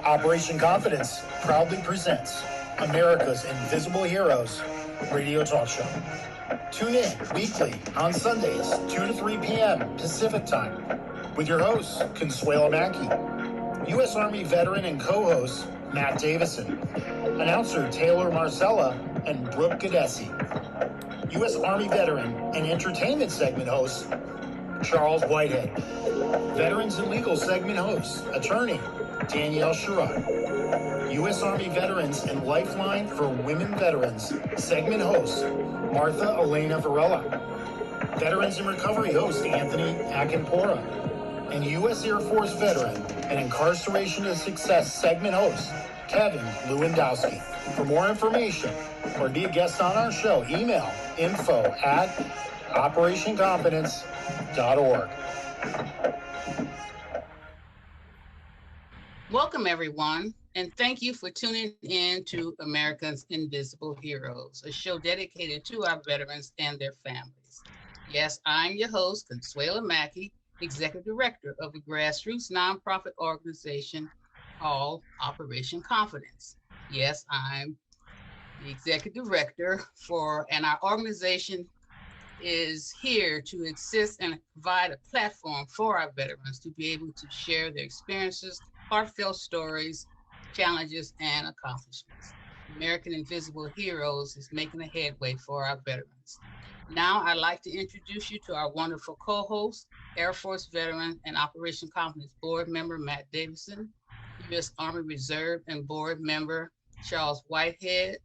Operation Confidence proudly presents America's Invisible Heroes radio talk show. Tune in weekly on Sundays, 2 to 3 p.m. Pacific Time with your hosts, Consuelo Mackey, U.S. Army veteran and co-host Matt Davison, announcer Taylor Marcella, and Brooke Gadesi, U.S. Army veteran and entertainment segment host Charles Whitehead, Veterans and Legal segment host, attorney Danielle Sherrod, U.S. Army Veterans and Lifeline for Women Veterans segment host Martha Elena Varela, Veterans in Recovery host Anthony Akinpora, and U.S. Air Force veteran and Incarceration to Success segment host Kevin Lewandowski. For more information or to be a guest on our show, email info@operationconfidence.org. Welcome, everyone, and thank you for tuning in to America's Invisible Heroes, a show dedicated to our veterans and their families. Yes, I'm your host, Consuelo Mackey, Executive Director of a grassroots nonprofit organization called Operation Confidence. Yes, I'm the Executive Director and our organization is here to assist and provide a platform for our veterans to be able to share their experiences, heartfelt stories, challenges, and accomplishments. American Invisible Heroes is making a headway for our veterans. Now, I'd like to introduce you to our wonderful co-host, Air Force veteran and Operation Confidence board member, Matt Davison, U.S. Army Reserve and board member, Charles Whitehead,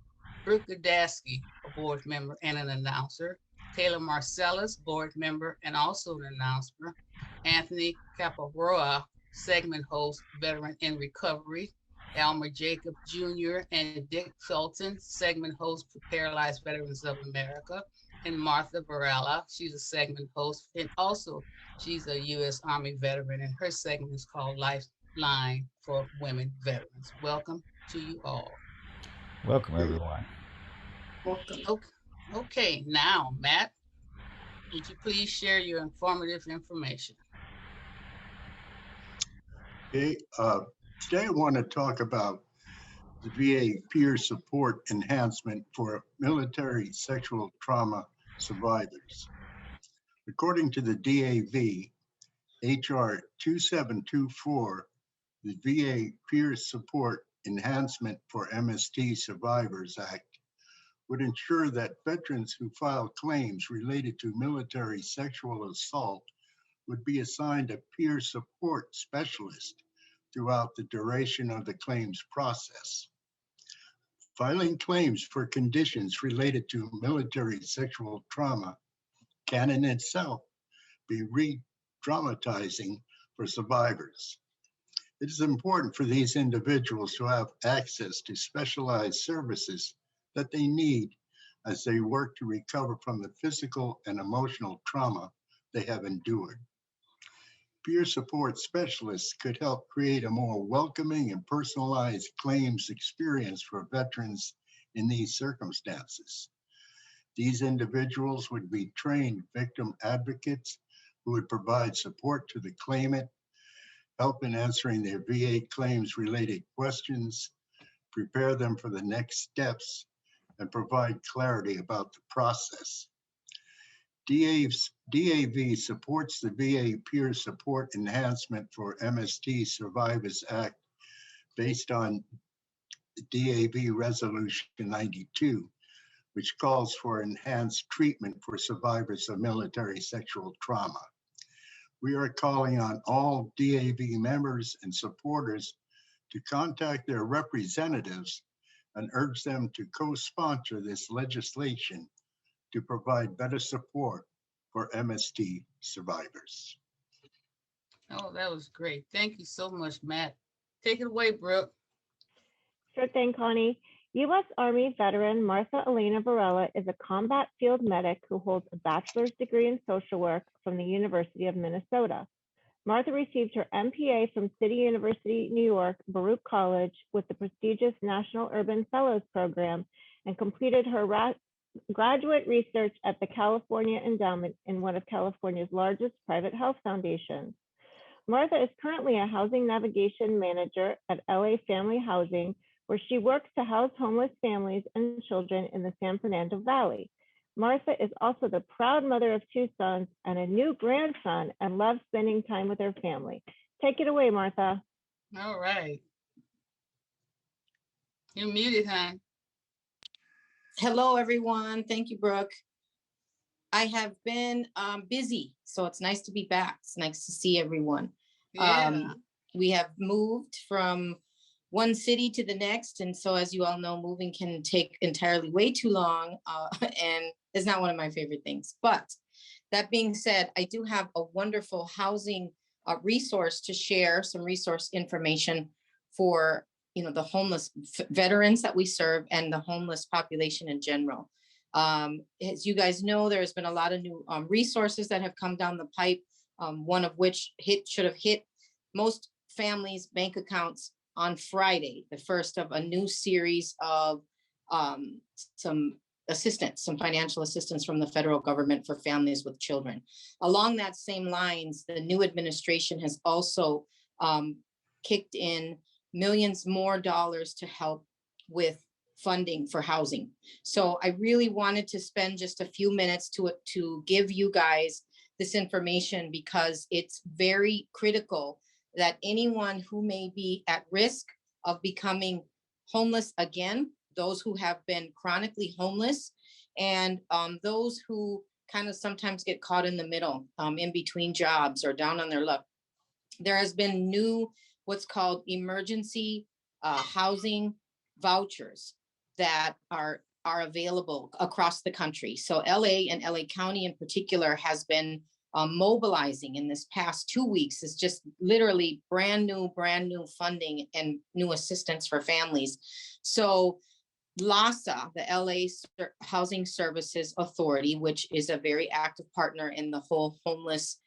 Brooke Gadesi, a board member and an announcer, Taylor Marcellus, board member and also an announcer, Anthony Caparoa, segment host, veteran in recovery, Elmer Jacob Jr. and Dick Felton, segment host for Paralyzed Veterans of America, and Martha Varela, she's a segment host, and also she's a U.S. Army veteran, and her segment is called Lifeline for Women Veterans. Welcome to you all. Welcome, everyone. Welcome. Okay, now, Matt, would you please share your informative information? Okay, today I want to talk about the VA peer support enhancement for military sexual trauma survivors. According to the DAV, HR 2724, the VA Peer Support Enhancement for MST Survivors Act would ensure that veterans who file claims related to military sexual assault would be assigned a peer support specialist throughout the duration of the claims process. Filing claims for conditions related to military sexual trauma can in itself be re-traumatizing for survivors. It is important for these individuals to have access to specialized services that they need as they work to recover from the physical and emotional trauma they have endured. Peer support specialists could help create a more welcoming and personalized claims experience for veterans in these circumstances. These individuals would be trained victim advocates who would provide support to the claimant, help in answering their VA claims related questions, prepare them for the next steps, and provide clarity about the process. DAV supports the VA Peer Support Enhancement for MST Survivors Act based on DAV Resolution 92, which calls for enhanced treatment for survivors of military sexual trauma. We are calling on all DAV members and supporters to contact their representatives and urge them to co-sponsor this legislation to provide better support for MST survivors. Oh, that was great. Thank you so much, Matt. Take it away, Brooke. Sure thing, Connie. U.S. Army veteran Martha Elena Varela is a combat field medic who holds a bachelor's degree in social work from the University of Minnesota. Martha received her MPA from City University, New York, Baruch College with the prestigious National Urban Fellows Program and completed her graduate research at the California Endowment in one of California's largest private health foundations. Martha is currently a housing navigation manager at LA Family Housing, where she works to house homeless families and children in the San Fernando Valley. Martha is also the proud mother of 2 sons and a new grandson and loves spending time with her family. Take it away, Martha. All right. You're muted, hon. Hello, everyone. Thank you, Brooke. I have been busy, so it's nice to be back. It's nice to see everyone. Yeah. We have moved from one city to the next, and so as you all know, moving can take entirely way too long, and it's not one of my favorite things. But that being said, I do have a wonderful housing resource to share, some resource information for the homeless veterans that we serve and the homeless population in general. As you guys know, there's been a lot of new resources that have come down the pipe, one of which should have hit most families' bank accounts on Friday, the first of a new series of some financial assistance from the federal government for families with children. Along that same lines, the new administration has also kicked in millions more dollars to help with funding for housing. So I really wanted to spend just a few minutes to give you guys this information because it's very critical that anyone who may be at risk of becoming homeless again, those who have been chronically homeless, and those who kind of sometimes get caught in the middle, in between jobs or down on their luck. There has been new, what's called emergency housing vouchers that are available across the country. So LA and LA County in particular has been mobilizing in this past 2 weeks. Is just literally brand new funding and new assistance for families. So LAHSA, the LA Housing Services Authority, which is a very active partner in the whole homeless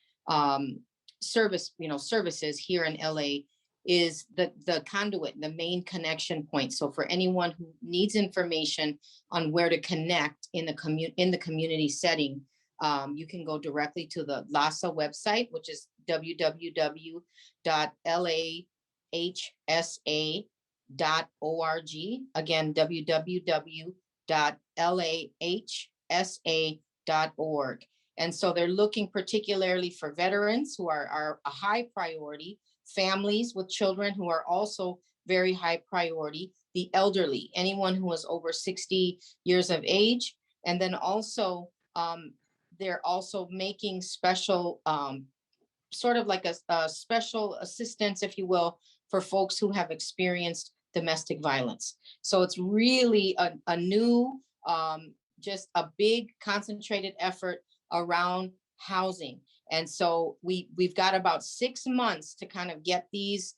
services here in LA, is the conduit, the main connection point. So for anyone who needs information on where to connect in the community setting, you can go directly to the LAHSA website, which is www.lahsa.org. Again, www.lahsa.org. And so they're looking particularly for veterans who are a high priority, families with children who are also very high priority, the elderly, anyone who is over 60 years of age. And then also, they're also making special, sort of like a special assistance, if you will, for folks who have experienced domestic violence. So it's really a new, just a big concentrated effort around housing. And so we've got about 6 months to kind of get these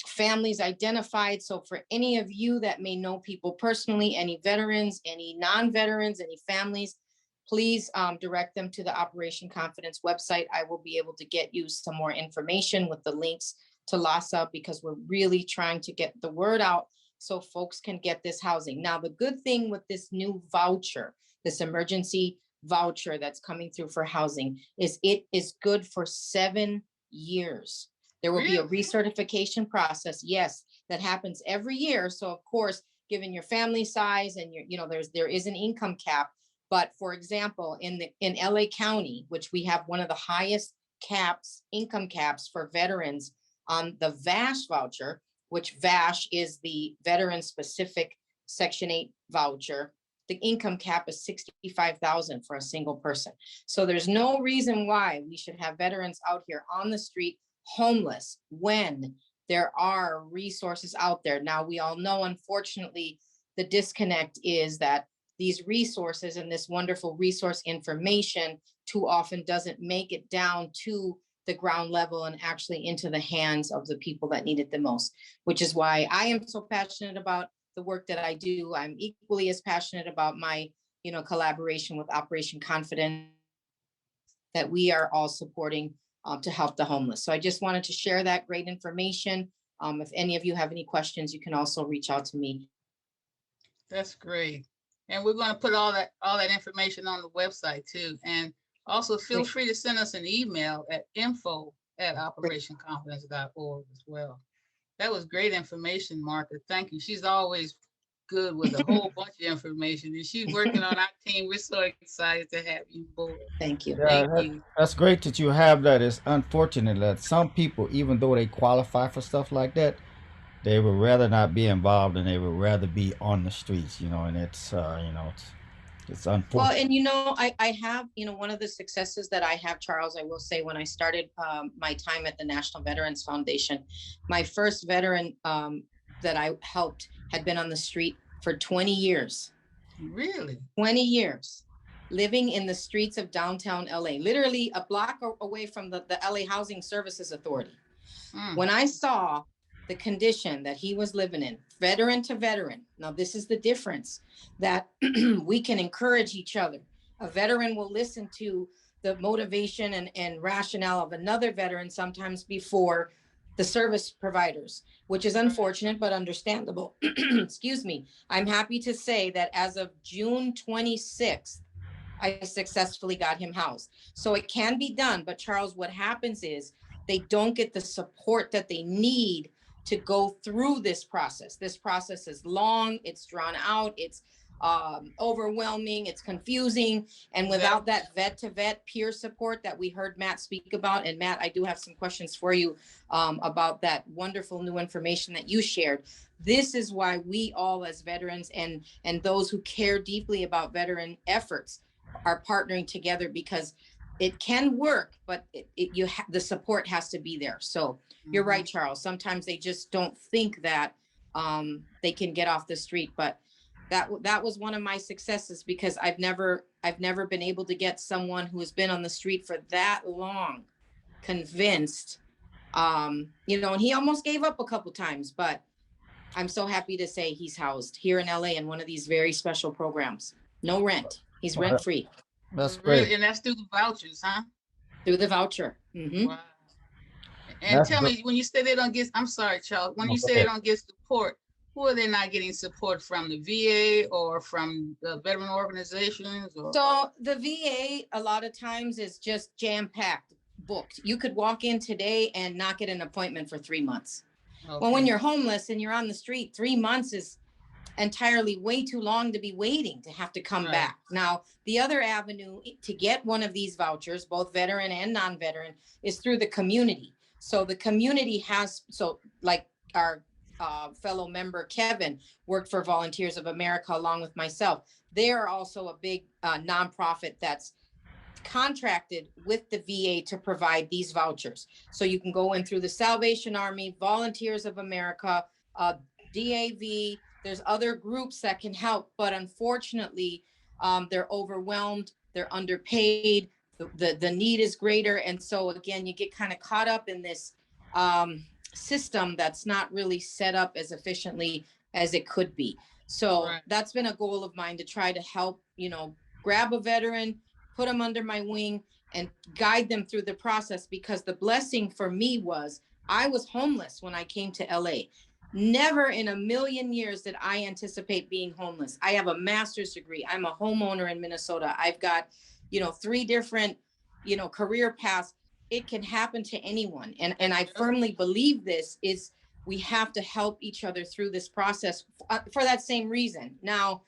families identified. So for any of you that may know people personally, any veterans, any non-veterans, any families, please direct them to the Operation Confidence website. I will be able to get you some more information with the links to LAHSA because we're really trying to get the word out so folks can get this housing. Now, the good thing with this new voucher, this emergency voucher that's coming through for housing, is it is good for 7 years. There will be a recertification process, yes, that happens every year. So of course, given your family size and there is an income cap. But for example, in LA County, which we have one of the highest income caps for veterans on the VASH voucher, which VASH is the veteran specific Section 8 voucher, the income cap is $65,000 for a single person. So there's no reason why we should have veterans out here on the street homeless when there are resources out there. Now, we all know, unfortunately, the disconnect is that these resources and this wonderful resource information too often doesn't make it down to the ground level and actually into the hands of the people that need it the most, which is why I am so passionate about the work that I do. I'm equally as passionate about my, collaboration with Operation Confidence that we are all supporting to help the homeless. So I just wanted to share that great information. If any of you have any questions, you can also reach out to me. That's great. And we're going to put all that information on the website too. And also feel free to send us an email at info@lahsa.org. at operationconfidence.org as well. That was great information, Martha. Thank you. She's always good with a whole bunch of information, and she's working on our team. We're so excited to have you aboard. Thank you. Yeah, Thank you. that's great that you have that. It's unfortunate that some people, even though they qualify for stuff like that, they would rather not be involved and they would rather be on the streets, and it's Well, unfortunate. and I have, one of the successes that I have, Charles, I will say, when I started my time at the National Veterans Foundation, my first veteran that I helped had been on the street for 20 years. Really? 20 years, living in the streets of downtown LA, literally a block away from the LA Housing Services Authority. When I saw the condition that he was living in, veteran to veteran. Now, this is the difference, that we can encourage each other. A veteran will listen to the motivation and rationale of another veteran sometimes before the service providers, which is unfortunate, but understandable. Excuse me. I'm happy to say that as of June 26th, I successfully got him housed. So it can be done. But Charles, what happens is they don't get the support that they need to go through this process. This process is long, it's drawn out, it's overwhelming, it's confusing. And without that vet to vet peer support that we heard Matt speak about, and Matt, I do have some questions for you about that wonderful new information that you shared. This is why we all as veterans and those who care deeply about veteran efforts are partnering together, because it can work, but the support has to be there. So you're right, Charles. Sometimes they just don't think that they can get off the street, but that was one of my successes, because I've never been able to get someone who has been on the street for that long convinced. And he almost gave up a couple times, but I'm so happy to say he's housed here in LA in one of these very special programs. No rent. He's rent free. That's Really? great. And that's through the vouchers, huh? Through the voucher. Wow. And That's tell great. me, when you say they don't get, I'm sorry, Charles, when No, you go say they ahead. don't get support, who are they not getting support from? The VA or from the veteran organizations? Or? So the VA a lot of times is just jam-packed, booked. You could walk in today and not get an appointment for 3 months. Okay. Well, when you're homeless and you're on the street, 3 months is entirely way too long to be waiting to have to come back. Now, the other avenue to get one of these vouchers, both veteran and non-veteran, is through the community. So the community has, like our fellow member Kevin worked for Volunteers of America along with myself. They are also a big nonprofit that's contracted with the VA to provide these vouchers. So you can go in through the Salvation Army, Volunteers of America, DAV. There's other groups that can help, but unfortunately, they're overwhelmed, they're underpaid, the need is greater. And so again, you get kind of caught up in this system that's not really set up as efficiently as it could be. So that's been a goal of mine, to try to help, grab a veteran, put them under my wing, and guide them through the process. Because the blessing for me was I was homeless when I came to LA. Never in a million years did I anticipate being homeless. I have a master's degree. I'm a homeowner in Minnesota. I've got, 3 different, career paths. It can happen to anyone. And I firmly believe this is we have to help each other through this process for that same reason. Now,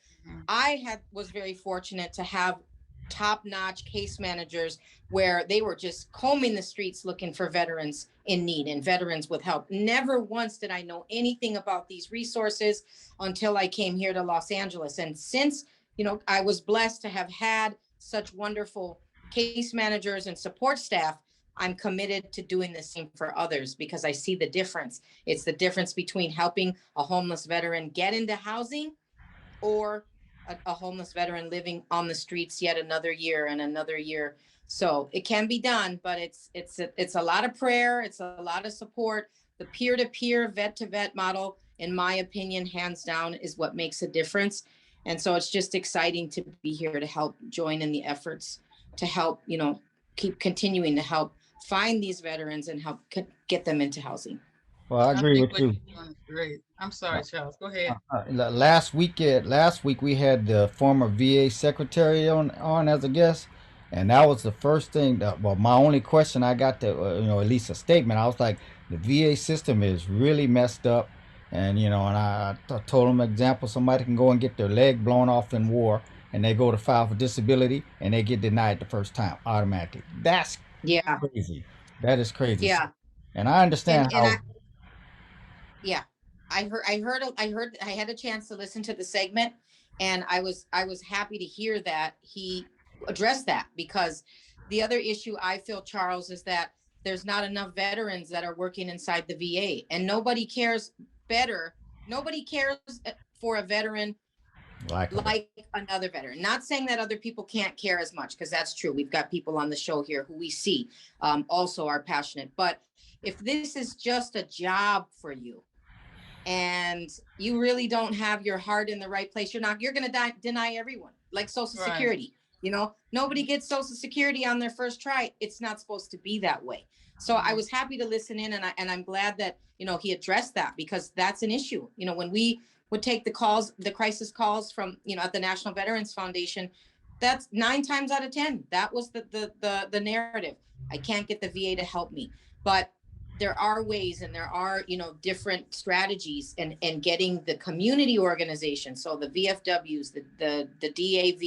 I was very fortunate to have top-notch case managers where they were just combing the streets looking for veterans in need and veterans with help. Never once did I know anything about these resources until I came here to Los Angeles. And since, I was blessed to have had such wonderful case managers and support staff, I'm committed to doing the same for others, because I see the difference. It's the difference between helping a homeless veteran get into housing or a homeless veteran living on the streets yet another year and another year. So it can be done, but it's a lot of prayer. It's a lot of support. The peer-to-peer, vet-to-vet model, in my opinion, hands down, is what makes a difference. And so it's just exciting to be here to help join in the efforts to help, keep continuing to help find these veterans and help get them into housing. Well, I agree think with what you. you're doing is great. I'm sorry, Charles. Go ahead. Last week we had the former VA secretary on as a guest, And that was the first thing that, well, my only question I got to, at least a statement. I was like, the VA system is really messed up. And, and I told them, example, somebody can go and get their leg blown off in war and they go to file for disability and they get denied the first time automatically. That's Yeah, crazy. That is crazy. yeah. And I understand And how. yeah, I had a chance to listen to the segment, and I was happy to hear that he addressed that, because the other issue I feel, Charles, is that there's not enough veterans that are working inside the VA, and nobody cares better. Nobody cares for a veteran like another veteran. Not saying that other people can't care as much, because that's true. We've got people on the show here who we see also are passionate. But if this is just a job for you, and you really don't have your heart in the right place, you're going to deny everyone, like Social Right. Security. Nobody gets Social Security on their first try. It's not supposed to be that way. So I was happy to listen in, and I'm glad that he addressed that, because that's an issue. When we would take the crisis calls from at the National Veterans Foundation, that's 9 times out of 10 that was the narrative. I can't get the VA to help me. But there are ways, and there are different strategies, and getting the community organizations, so the VFWs, the DAV,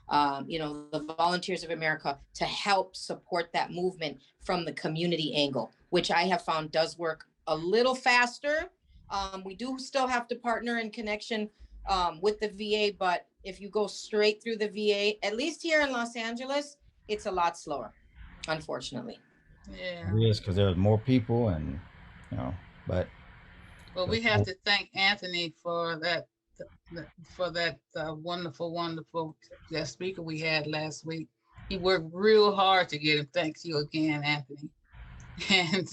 the Volunteers of America, to help support that movement from the community angle, which I have found does work a little faster. We do still have to partner in connection with the VA, but if you go straight through the VA, at least here in Los Angeles, it's a lot slower, unfortunately. Yeah. It is, because there's more people, and but Well, we have to thank Anthony for that wonderful, wonderful guest speaker we had last week. He worked real hard to get him. Thanks you again, Anthony. And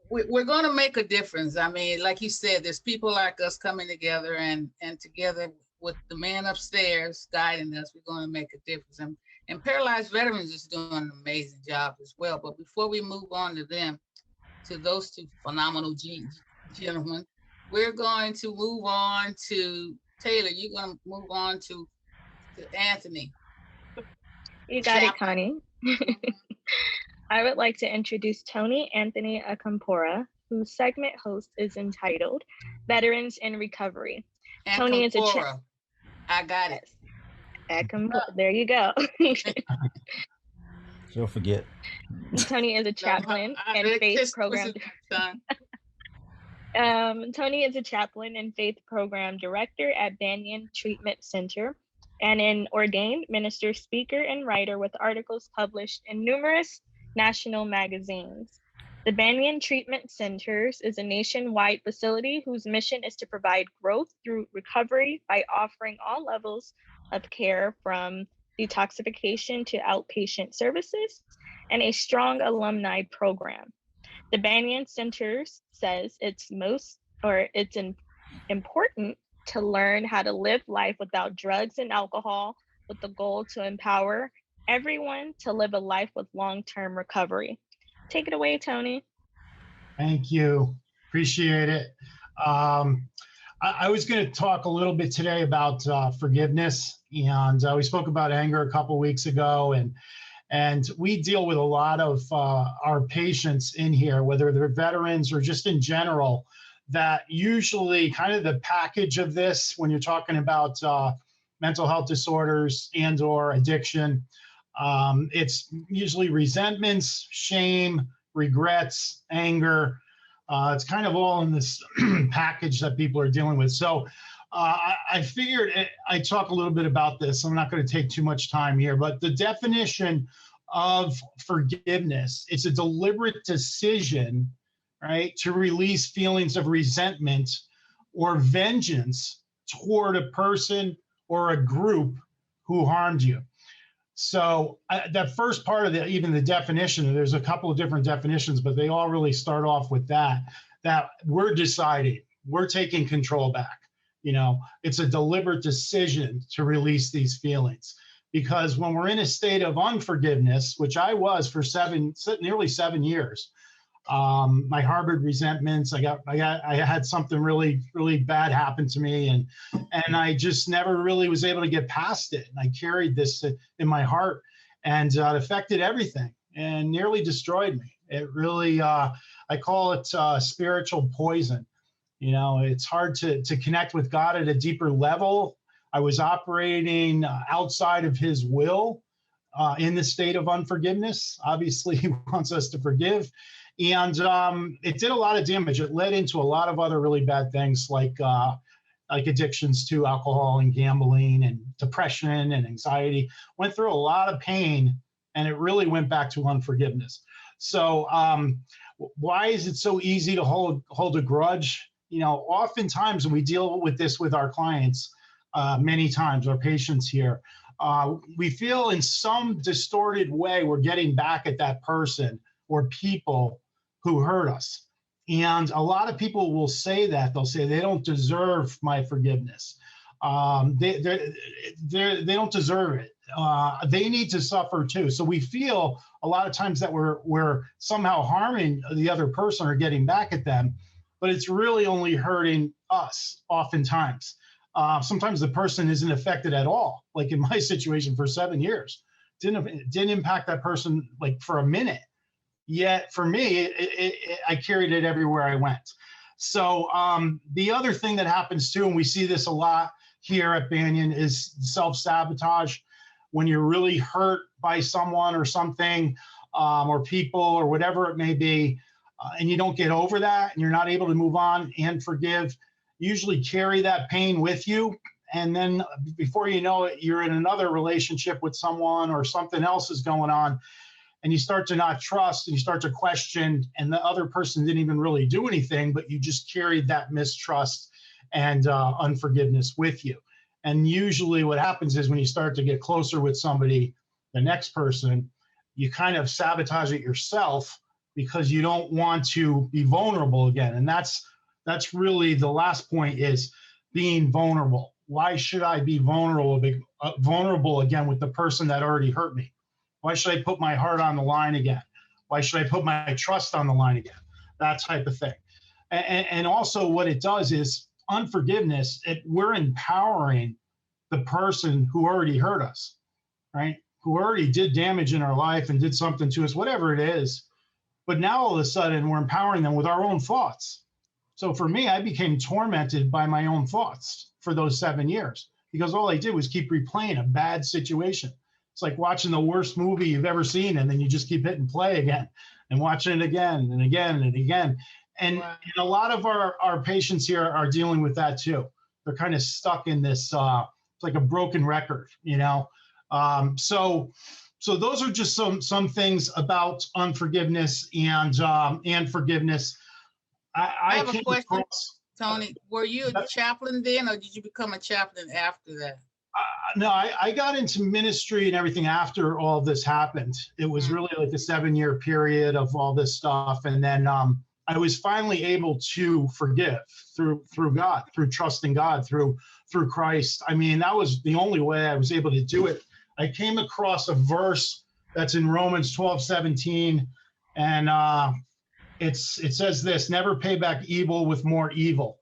we're going to make a difference. I mean, like you said, there's people like us coming together, and together with the man upstairs guiding us, we're going to make a difference. And Paralyzed Veterans is doing an amazing job as well. But before we move on to them, to those two phenomenal gentlemen, we're going to move on to Taylor. You're going to move on to Anthony. You got it, Connie. I would like to introduce Tony Anthony Acampora, whose segment host is entitled Veterans in Recovery. Tony is a I got it. There you go. She'll forget. Tony is a chaplain and faith program. Tony is a chaplain and faith program director at Banyan Treatment Center, and an ordained minister, speaker, and writer with articles published in numerous national magazines. The Banyan Treatment Centers is a nationwide facility whose mission is to provide growth through recovery by offering all levels of care, from detoxification to outpatient services, and a strong alumni program. The Banyan Centers says it's important to learn how to live life without drugs and alcohol, with the goal to empower everyone to live a life with long-term recovery. Take it away, Tony. Thank you. Appreciate it. I was going to talk a little bit today about forgiveness, and we spoke about anger a couple of weeks ago, and we deal with a lot of our patients in here, whether they're veterans or just in general, that usually kind of the package of this, when you're talking about mental health disorders and or addiction, it's usually resentments, shame, regrets, anger. It's kind of all in this package that people are dealing with. So I figured I'd talk a little bit about this. I'm not going to take too much time here, but the definition of forgiveness, it's a deliberate decision, right, to release feelings of resentment or vengeance toward a person or a group who harmed you. So that first part of even the definition, there's a couple of different definitions, but they all really start off with that we're deciding, we're taking control back. It's a deliberate decision to release these feelings, because when we're in a state of unforgiveness, which I was for nearly 7 years, I harbored resentments. I had something really, really bad happen to me, and I just never really was able to get past it. And I carried this in my heart, and it affected everything and nearly destroyed me. It really, I call it spiritual poison. You know, it's hard to connect with God at a deeper level. I was operating outside of his will in the state of unforgiveness. Obviously, he wants us to forgive. And it did a lot of damage. It led into a lot of other really bad things like addictions to alcohol and gambling and depression and anxiety. Went through a lot of pain, and it really went back to unforgiveness. So why is it so easy to hold a grudge? You know, oftentimes when we deal with this with our clients, many times our patients here, we feel in some distorted way we're getting back at that person or people who hurt us. And a lot of people will say that. They'll say they don't deserve my forgiveness. They don't deserve it. They need to suffer too. So we feel a lot of times that we're somehow harming the other person or getting back at them, but it's really only hurting us oftentimes. Sometimes the person isn't affected at all. Like in my situation for 7 years, didn't impact that person like for a minute. Yet for me, I carried it everywhere I went. So the other thing that happens too, and we see this a lot here at Banyan, is self-sabotage. When you're really hurt by someone or something, or people or whatever it may be, and you don't get over that and you're not able to move on and forgive, usually carry that pain with you. And then before you know it, you're in another relationship with someone or something else is going on, and you start to not trust and you start to question, and the other person didn't even really do anything, but you just carried that mistrust and unforgiveness with you. And usually what happens is when you start to get closer with somebody, the next person, you kind of sabotage it yourself because you don't want to be vulnerable again. And that's really the last point, is being vulnerable. Why should I be vulnerable again with the person that already hurt me? Why should I put my heart on the line again? Why should I put my trust on the line again? That type of thing. And also what it does is unforgiveness, we're empowering the person who already hurt us, right? Who already did damage in our life and did something to us, whatever it is. But now all of a sudden we're empowering them with our own thoughts. So for me, I became tormented by my own thoughts for those 7 years because all I did was keep replaying a bad situation. It's like watching the worst movie you've ever seen, and then you just keep hitting play again and watching it again and again and again. And, Wow. and a lot of our patients here are dealing with that too. They're kind of stuck in this, it's like a broken record, you know? So those are just some things about unforgiveness and forgiveness. I have a came question, across- Tony. Were you a chaplain then, or did you become a chaplain after that? No, I got into ministry and everything after all this happened. It was really like a 7-year period of all this stuff. And then I was finally able to forgive through God, through trusting God, through Christ. I mean, that was the only way I was able to do it. I came across a verse that's in Romans 12:17, and it says this: never pay back evil with more evil.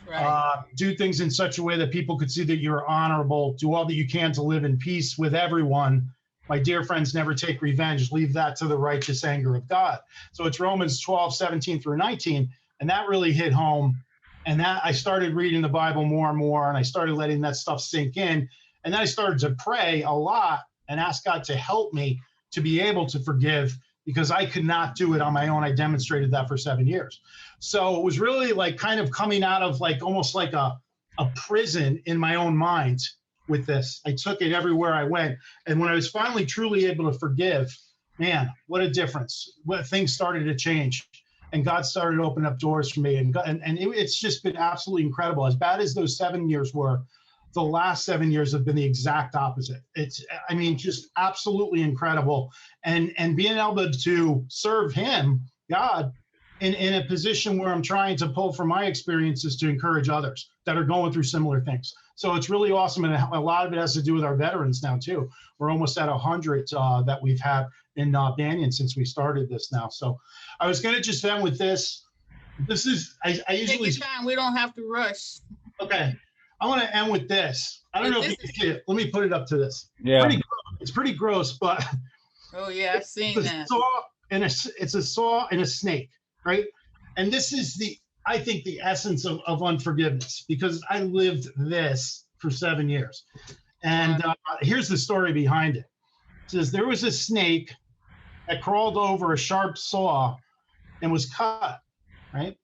Right. Do things in such a way that people could see that you're honorable. Do all that you can to live in peace with everyone. My dear friends, never take revenge. Leave that to the righteous anger of God. So it's Romans 12:17 through 19. And that really hit home. And that I started reading the Bible more and more, and I started letting that stuff sink in. And then I started to pray a lot and ask God to help me to be able to forgive, because I could not do it on my own. I demonstrated that for 7 years. So it was really like kind of coming out of like almost like a prison in my own mind with this. I took it everywhere I went. And when I was finally truly able to forgive, man, what a difference. What things started to change. And God started to open up doors for me. And it's just been absolutely incredible. As bad as those 7 years were, the last 7 years have been the exact opposite. It's, I mean, just absolutely incredible. And being able to serve him, God, in a position where I'm trying to pull from my experiences to encourage others that are going through similar things. So it's really awesome. And a lot of it has to do with our veterans now too. We're almost at 100 that we've had in Banyan since we started this now. So I was going to just end with this. This is, I usually. Take your time. We don't have to rush. Okay. I want to end with this. I don't know if you can see it. Let me put it up to this. Yeah. It's pretty gross, but. Oh yeah, I've seen that. It's a saw and a snake, right? And this is I think the essence of unforgiveness, because I lived this for 7 years. And here's the story behind it. It says there was a snake that crawled over a sharp saw and was cut, right?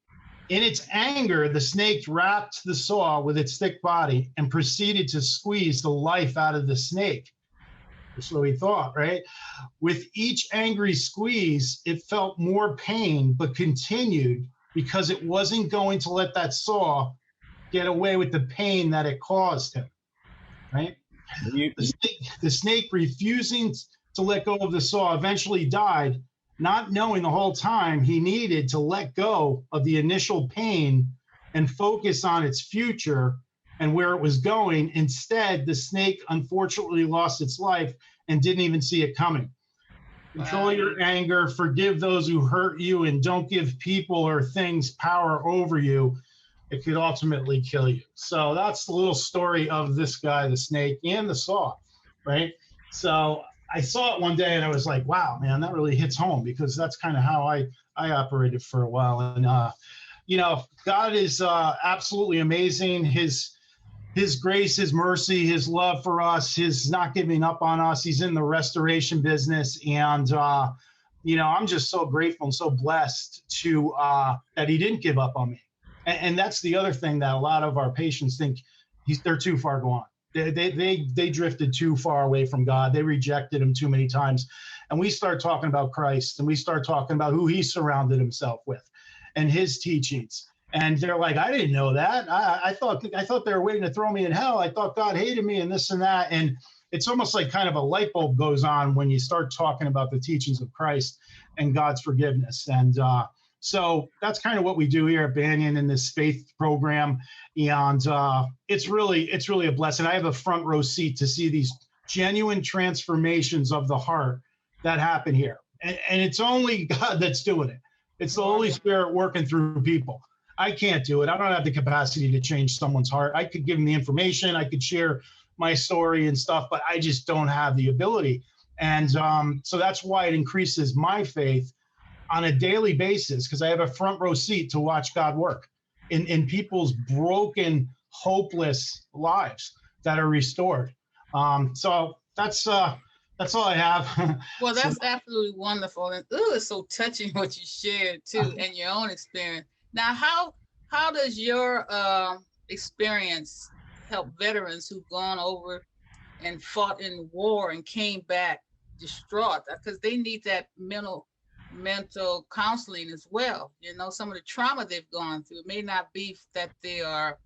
In its anger, the snake wrapped the saw with its thick body and proceeded to squeeze the life out of the snake. So he thought, right? With each angry squeeze, it felt more pain, but continued because it wasn't going to let that saw get away with the pain that it caused him, right? The snake, refusing to let go of the saw, eventually died, not knowing the whole time he needed to let go of the initial pain and focus on its future and where it was going. Instead, the snake unfortunately lost its life and didn't even see it coming. Control your anger, forgive those who hurt you, and don't give people or things power over you. It could ultimately kill you. So that's the little story of this guy, the snake, and the saw, right? So I saw it one day and I was like, wow, man, that really hits home, because that's kind of how I operated for a while. And, God is absolutely amazing. His grace, his mercy, his love for us, his not giving up on us. He's in the restoration business. And, I'm just so grateful and so blessed that he didn't give up on me. And that's the other thing that a lot of our patients think they're too far gone. They drifted too far away from God. They rejected him too many times. And we start talking about Christ, and we start talking about who he surrounded himself with and his teachings. And they're like, I didn't know that. I thought they were waiting to throw me in hell. I thought God hated me and this and that. And it's almost like kind of a light bulb goes on when you start talking about the teachings of Christ and God's forgiveness. And so that's kind of what we do here at Banyan in this faith program. And it's really a blessing. I have a front row seat to see these genuine transformations of the heart that happen here. And it's only God that's doing it. It's the Holy Spirit working through people. I can't do it. I don't have the capacity to change someone's heart. I could give them the information. I could share my story and stuff, but I just don't have the ability. And so that's why it increases my faith on a daily basis, because I have a front row seat to watch God work in people's broken, hopeless lives that are restored. So that's all I have. Well, that's absolutely wonderful. And it's so touching what you shared too, and your own experience. Now, how does your experience help veterans who've gone over and fought in war and came back distraught? Because they need that mental counseling as well. Some of the trauma they've gone through. It may not be that they are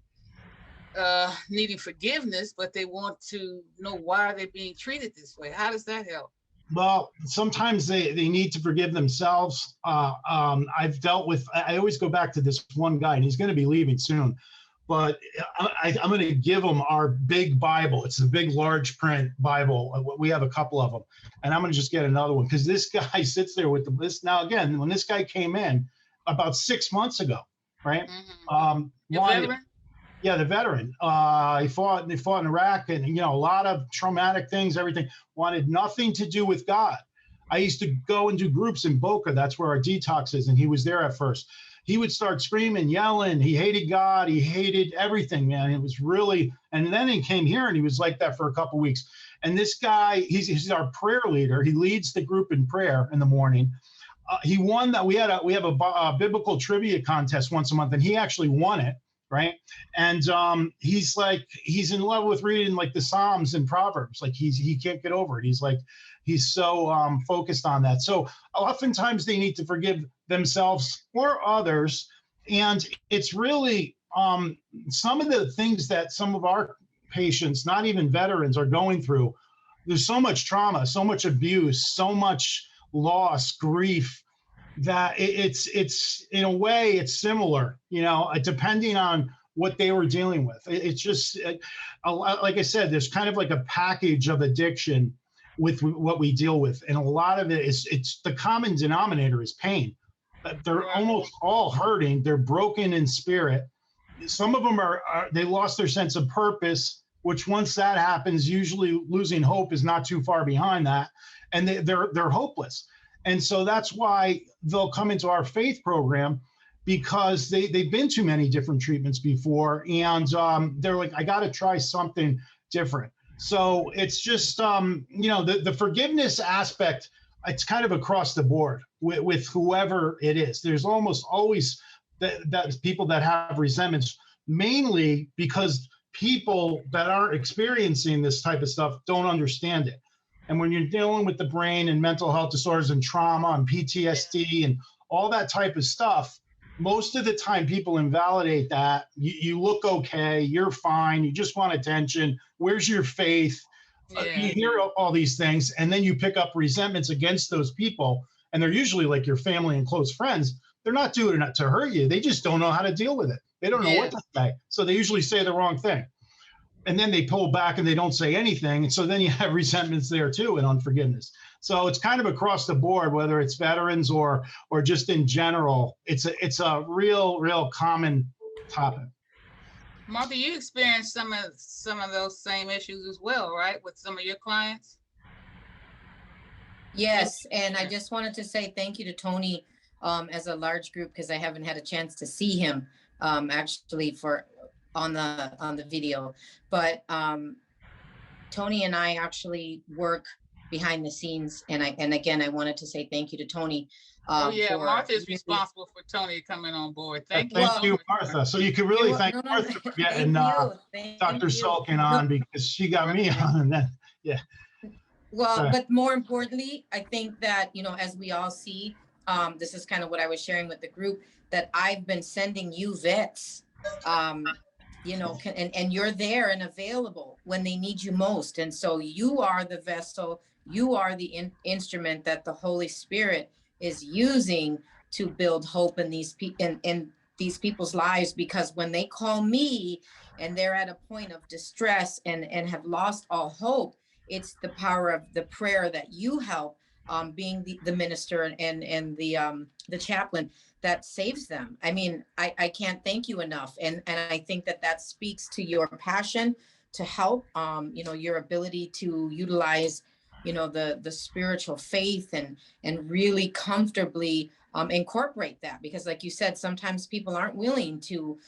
needing forgiveness, but they want to know why they're being treated this way. How does that help? Well, sometimes they need to forgive themselves. I've dealt with, I always go back to this one guy, and he's going to be leaving soon, but I'm going to give him our big Bible. It's a big, large print Bible. We have a couple of them, and I'm going to just get another one, because this guy sits there with this. Now, again, when this guy came in about 6 months ago, right? Veteran? Yeah, the veteran. He fought in Iraq, and a lot of traumatic things, everything. Wanted nothing to do with God. I used to go and do groups in Boca. That's where our detox is, and he was there at first. He would start screaming, yelling. He hated God. He hated everything, man. It was really, and then he came here, and he was like that for a couple of weeks. And this guy, he's our prayer leader. He leads the group in prayer in the morning. He won that. We have a biblical trivia contest once a month, and he actually won it. Right. And he's in love with reading like the Psalms and Proverbs. Like he can't get over it. He's so focused on that. So oftentimes they need to forgive themselves or others. And it's really some of the things that some of our patients, not even veterans, are going through. There's so much trauma, so much abuse, so much loss, grief, that it's in a way it's similar, depending on what they were dealing with. It's just like I said, there's kind of like a package of addiction with what we deal with, and a lot of it is it's the common denominator is pain. They're almost all hurting. They're broken in spirit. Some of them are they lost their sense of purpose, which once that happens, usually losing hope is not too far behind that, and they're hopeless. And so that's why they'll come into our faith program, because they've been to many different treatments before, and they're like, I got to try something different. So it's just, the forgiveness aspect, it's kind of across the board with whoever it is. There's almost always that people that have resentments, mainly because people that aren't experiencing this type of stuff don't understand it. And when you're dealing with the brain and mental health disorders and trauma and PTSD and all that type of stuff, most of the time people invalidate that. You look okay, you're fine, you just want attention. Where's your faith? You hear all these things, and then you pick up resentments against those people, and they're usually like your family and close friends. They're not doing it to hurt you. They just don't know how to deal with it. They don't know what to say. So they usually say the wrong thing. And then they pull back and they don't say anything. And so then you have resentments there too, and unforgiveness. So it's kind of across the board, whether it's veterans or just in general. It's a real common topic. Martha, you experienced some of those same issues as well, right, with some of your clients? Yes, and I just wanted to say thank you to Tony as a large group, because I haven't had a chance to see him actually on the video. But Tony and I actually work behind the scenes, and again I wanted to say thank you to Tony. Martha is responsible for Tony coming on board. Thank you, Martha. So you could really thank Martha for getting Dr. Sulkin on, because she got me on, and then Well, but more importantly, I think that, as we all see, this is kind of what I was sharing with the group, that I've been sending you vets, and you're there and available when they need you most. And so you are the vessel, you are the instrument that the Holy Spirit is using to build hope in these people's lives, because when they call me and they're at a point of distress and have lost all hope, it's the power of the prayer that you help, being the minister and the chaplain, that saves them. I mean, I can't thank you enough. And I think that speaks to your passion to help, your ability to utilize, the spiritual faith and really comfortably incorporate that. Because like you said, sometimes people aren't willing to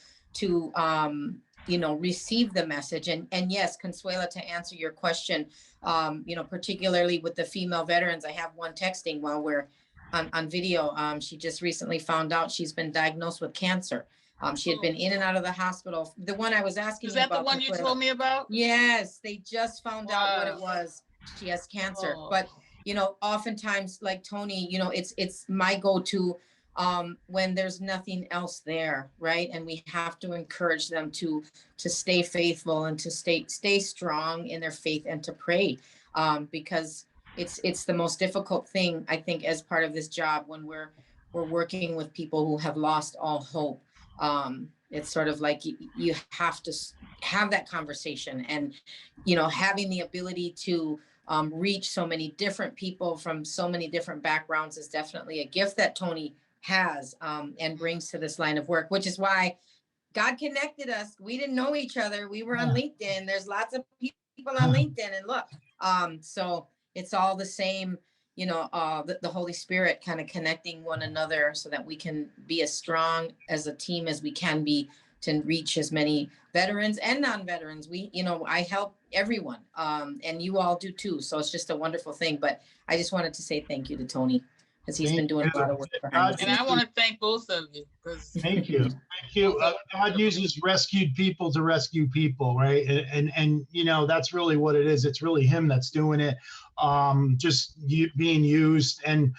receive the message. And yes, Consuela, to answer your question, particularly with the female veterans, I have one texting while we're on video. She just recently found out she's been diagnosed with cancer. She had been in and out of the hospital. The one I was asking you about. Is that the one Consuela, you told me about? Yes, they just found out what it was. She has cancer. But, oftentimes, like Tony, it's my go-to when there's nothing else there, right? And we have to encourage them to stay faithful and to stay strong in their faith and to pray, because it's the most difficult thing, I think, as part of this job when we're working with people who have lost all hope. It's sort of like you have to have that conversation, and having the ability to reach so many different people from so many different backgrounds is definitely a gift that Tony has and brings to this line of work, which is why God connected us. We didn't know each other. We were on LinkedIn. There's lots of people on LinkedIn, and look, so it's all the same, the Holy Spirit kind of connecting one another so that we can be as strong as a team as we can be to reach as many veterans and non-veterans. I help everyone, and you all do too. So it's just a wonderful thing. But I just wanted to say thank you to Tony, because he's been doing a lot of work behind the scenes. And I want to thank both of you. Thank you. God uses rescued people to rescue people, right? And that's really what it is. It's really him that's doing it, just being used, and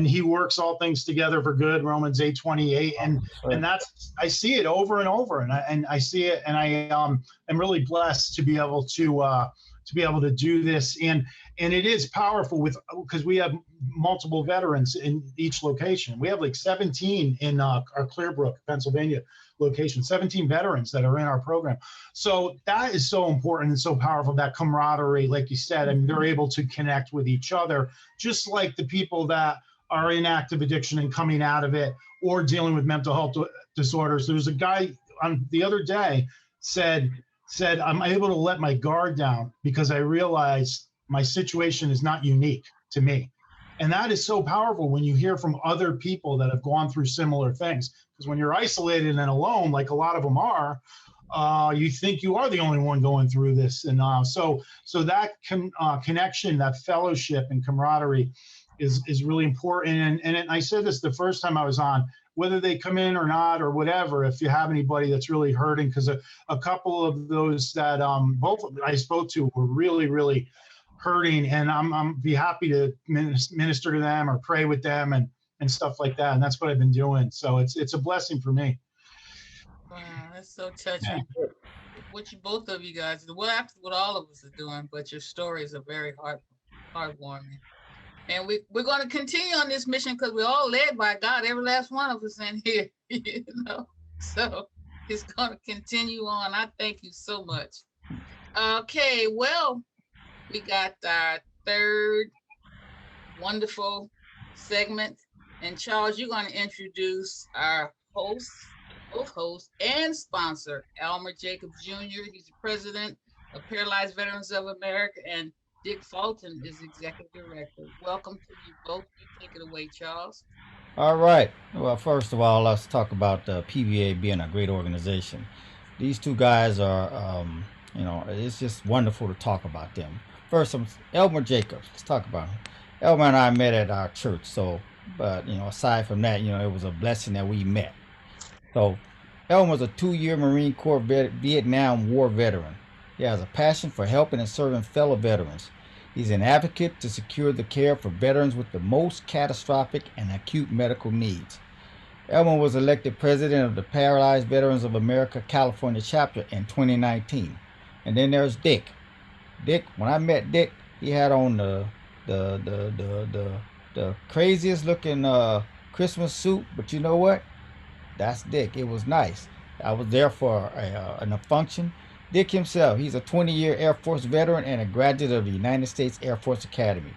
he works all things together for good, Romans 8:28, and that's, I see it over and over, and I see it, and I am really blessed to be able to to be able to do this. And it is powerful because we have multiple veterans in each location. We have like 17 in our Clearbrook, Pennsylvania location, 17 veterans that are in our program. So that is so important and so powerful, that camaraderie, like you said. I mean, they're able to connect with each other, just like the people that are in active addiction and coming out of it or dealing with mental health disorders. There was a guy on the other day said, I'm able to let my guard down because I realized my situation is not unique to me. And that is so powerful when you hear from other people that have gone through similar things. Because when you're isolated and alone, like a lot of them are, you think you are the only one going through this. And so that connection, that fellowship and camaraderie is really important. And I said this the first time I was on, whether they come in or not or whatever, if you have anybody that's really hurting, because a couple of those that both I spoke to were really, really hurting, and I'm be happy to minister to them or pray with them and stuff like that. And that's what I've been doing. So it's a blessing for me. Wow, that's so touching. What you both of you guys, well, actually what all of us are doing, but your stories are very heartwarming. And we're going to continue on this mission because we're all led by God, every last one of us in here, you know. So it's going to continue on. I thank you so much. Okay, well, we got our third wonderful segment. And Charles, you're going to introduce our both host and sponsor, Elmer Jacobs Jr. He's the president of Paralyzed Veterans of America, and Dick Fulton is executive director. Welcome to you both. You take it away, Charles. All right. Well, first of all, let's talk about the PVA being a great organization. These two guys are, it's just wonderful to talk about them. First, Elmer Jacobs. Let's talk about him. Elmer and I met at our church. So, but aside from that, it was a blessing that we met. So, Elmer was a 2-year Marine Corps Vietnam War veteran. He has a passion for helping and serving fellow veterans. He's an advocate to secure the care for veterans with the most catastrophic and acute medical needs. Elmer was elected president of the Paralyzed Veterans of America California chapter in 2019. And then there's Dick. Dick, when I met Dick, he had on the craziest looking Christmas suit, but you know what? That's Dick. It was nice. I was there for a function. Dick himself, he's a 20-year Air Force veteran and a graduate of the United States Air Force Academy.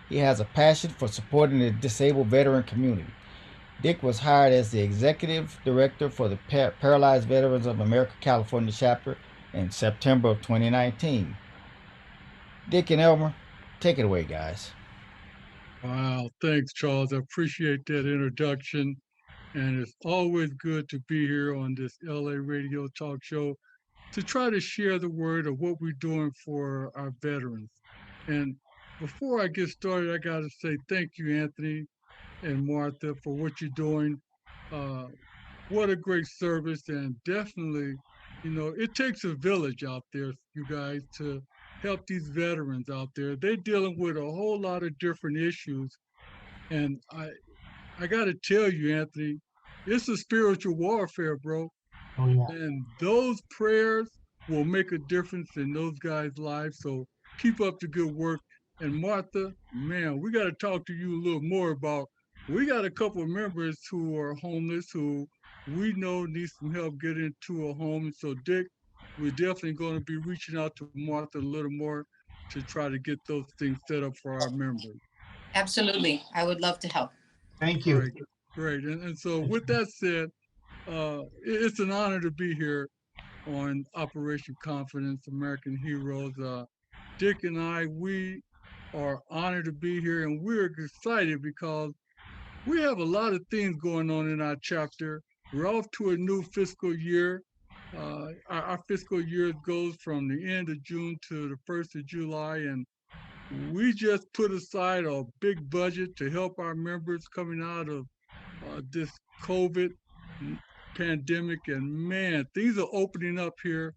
He has a passion for supporting the disabled veteran community. Dick was hired as the executive director for the Paralyzed Veterans of America California chapter in September of 2019. Dick and Elmer, take it away, guys. Wow, thanks, Charles. I appreciate that introduction. And it's always good to be here on this LA radio talk show to try to share the word of what we're doing for our veterans. And before I get started, I got to say thank you, Anthony and Martha, for what you're doing. Uh, what a great service. And definitely, it takes a village out there, you guys, to help these veterans out there. They're dealing with a whole lot of different issues. And I got to tell you, Anthony, it's a spiritual warfare, bro. Oh, yeah. And those prayers will make a difference in those guys' lives. So keep up the good work. And Martha, man, we got to talk to you a little more about. We got a couple of members who are homeless who we know need some help getting into a home. So Dick, we're definitely going to be reaching out to Martha a little more to try to get those things set up for our members. Absolutely. I would love to help. Thank All you. right, great. And so with that said, it's an honor to be here on Operation Confidence, American Heroes. Dick and I, we are honored to be here, and we're excited because we have a lot of things going on in our chapter. We're off to a new fiscal year. Our fiscal year goes from the end of June to the 1st of July, and we just put aside a big budget to help our members coming out of this COVID pandemic. And man, things are opening up here.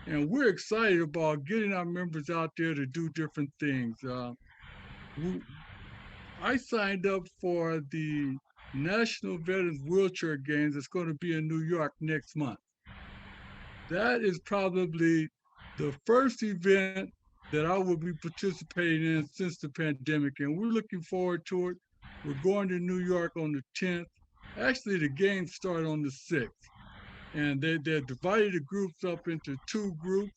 And we're excited about getting our members out there to do different things. I signed up for the National Veterans Wheelchair Games. It's going to be in New York next month. That is probably the first event that I will be participating in since the pandemic, and we're looking forward to it. We're going to New York on the 10th. Actually, the games start on the 6th, and they're divided the groups up into two groups.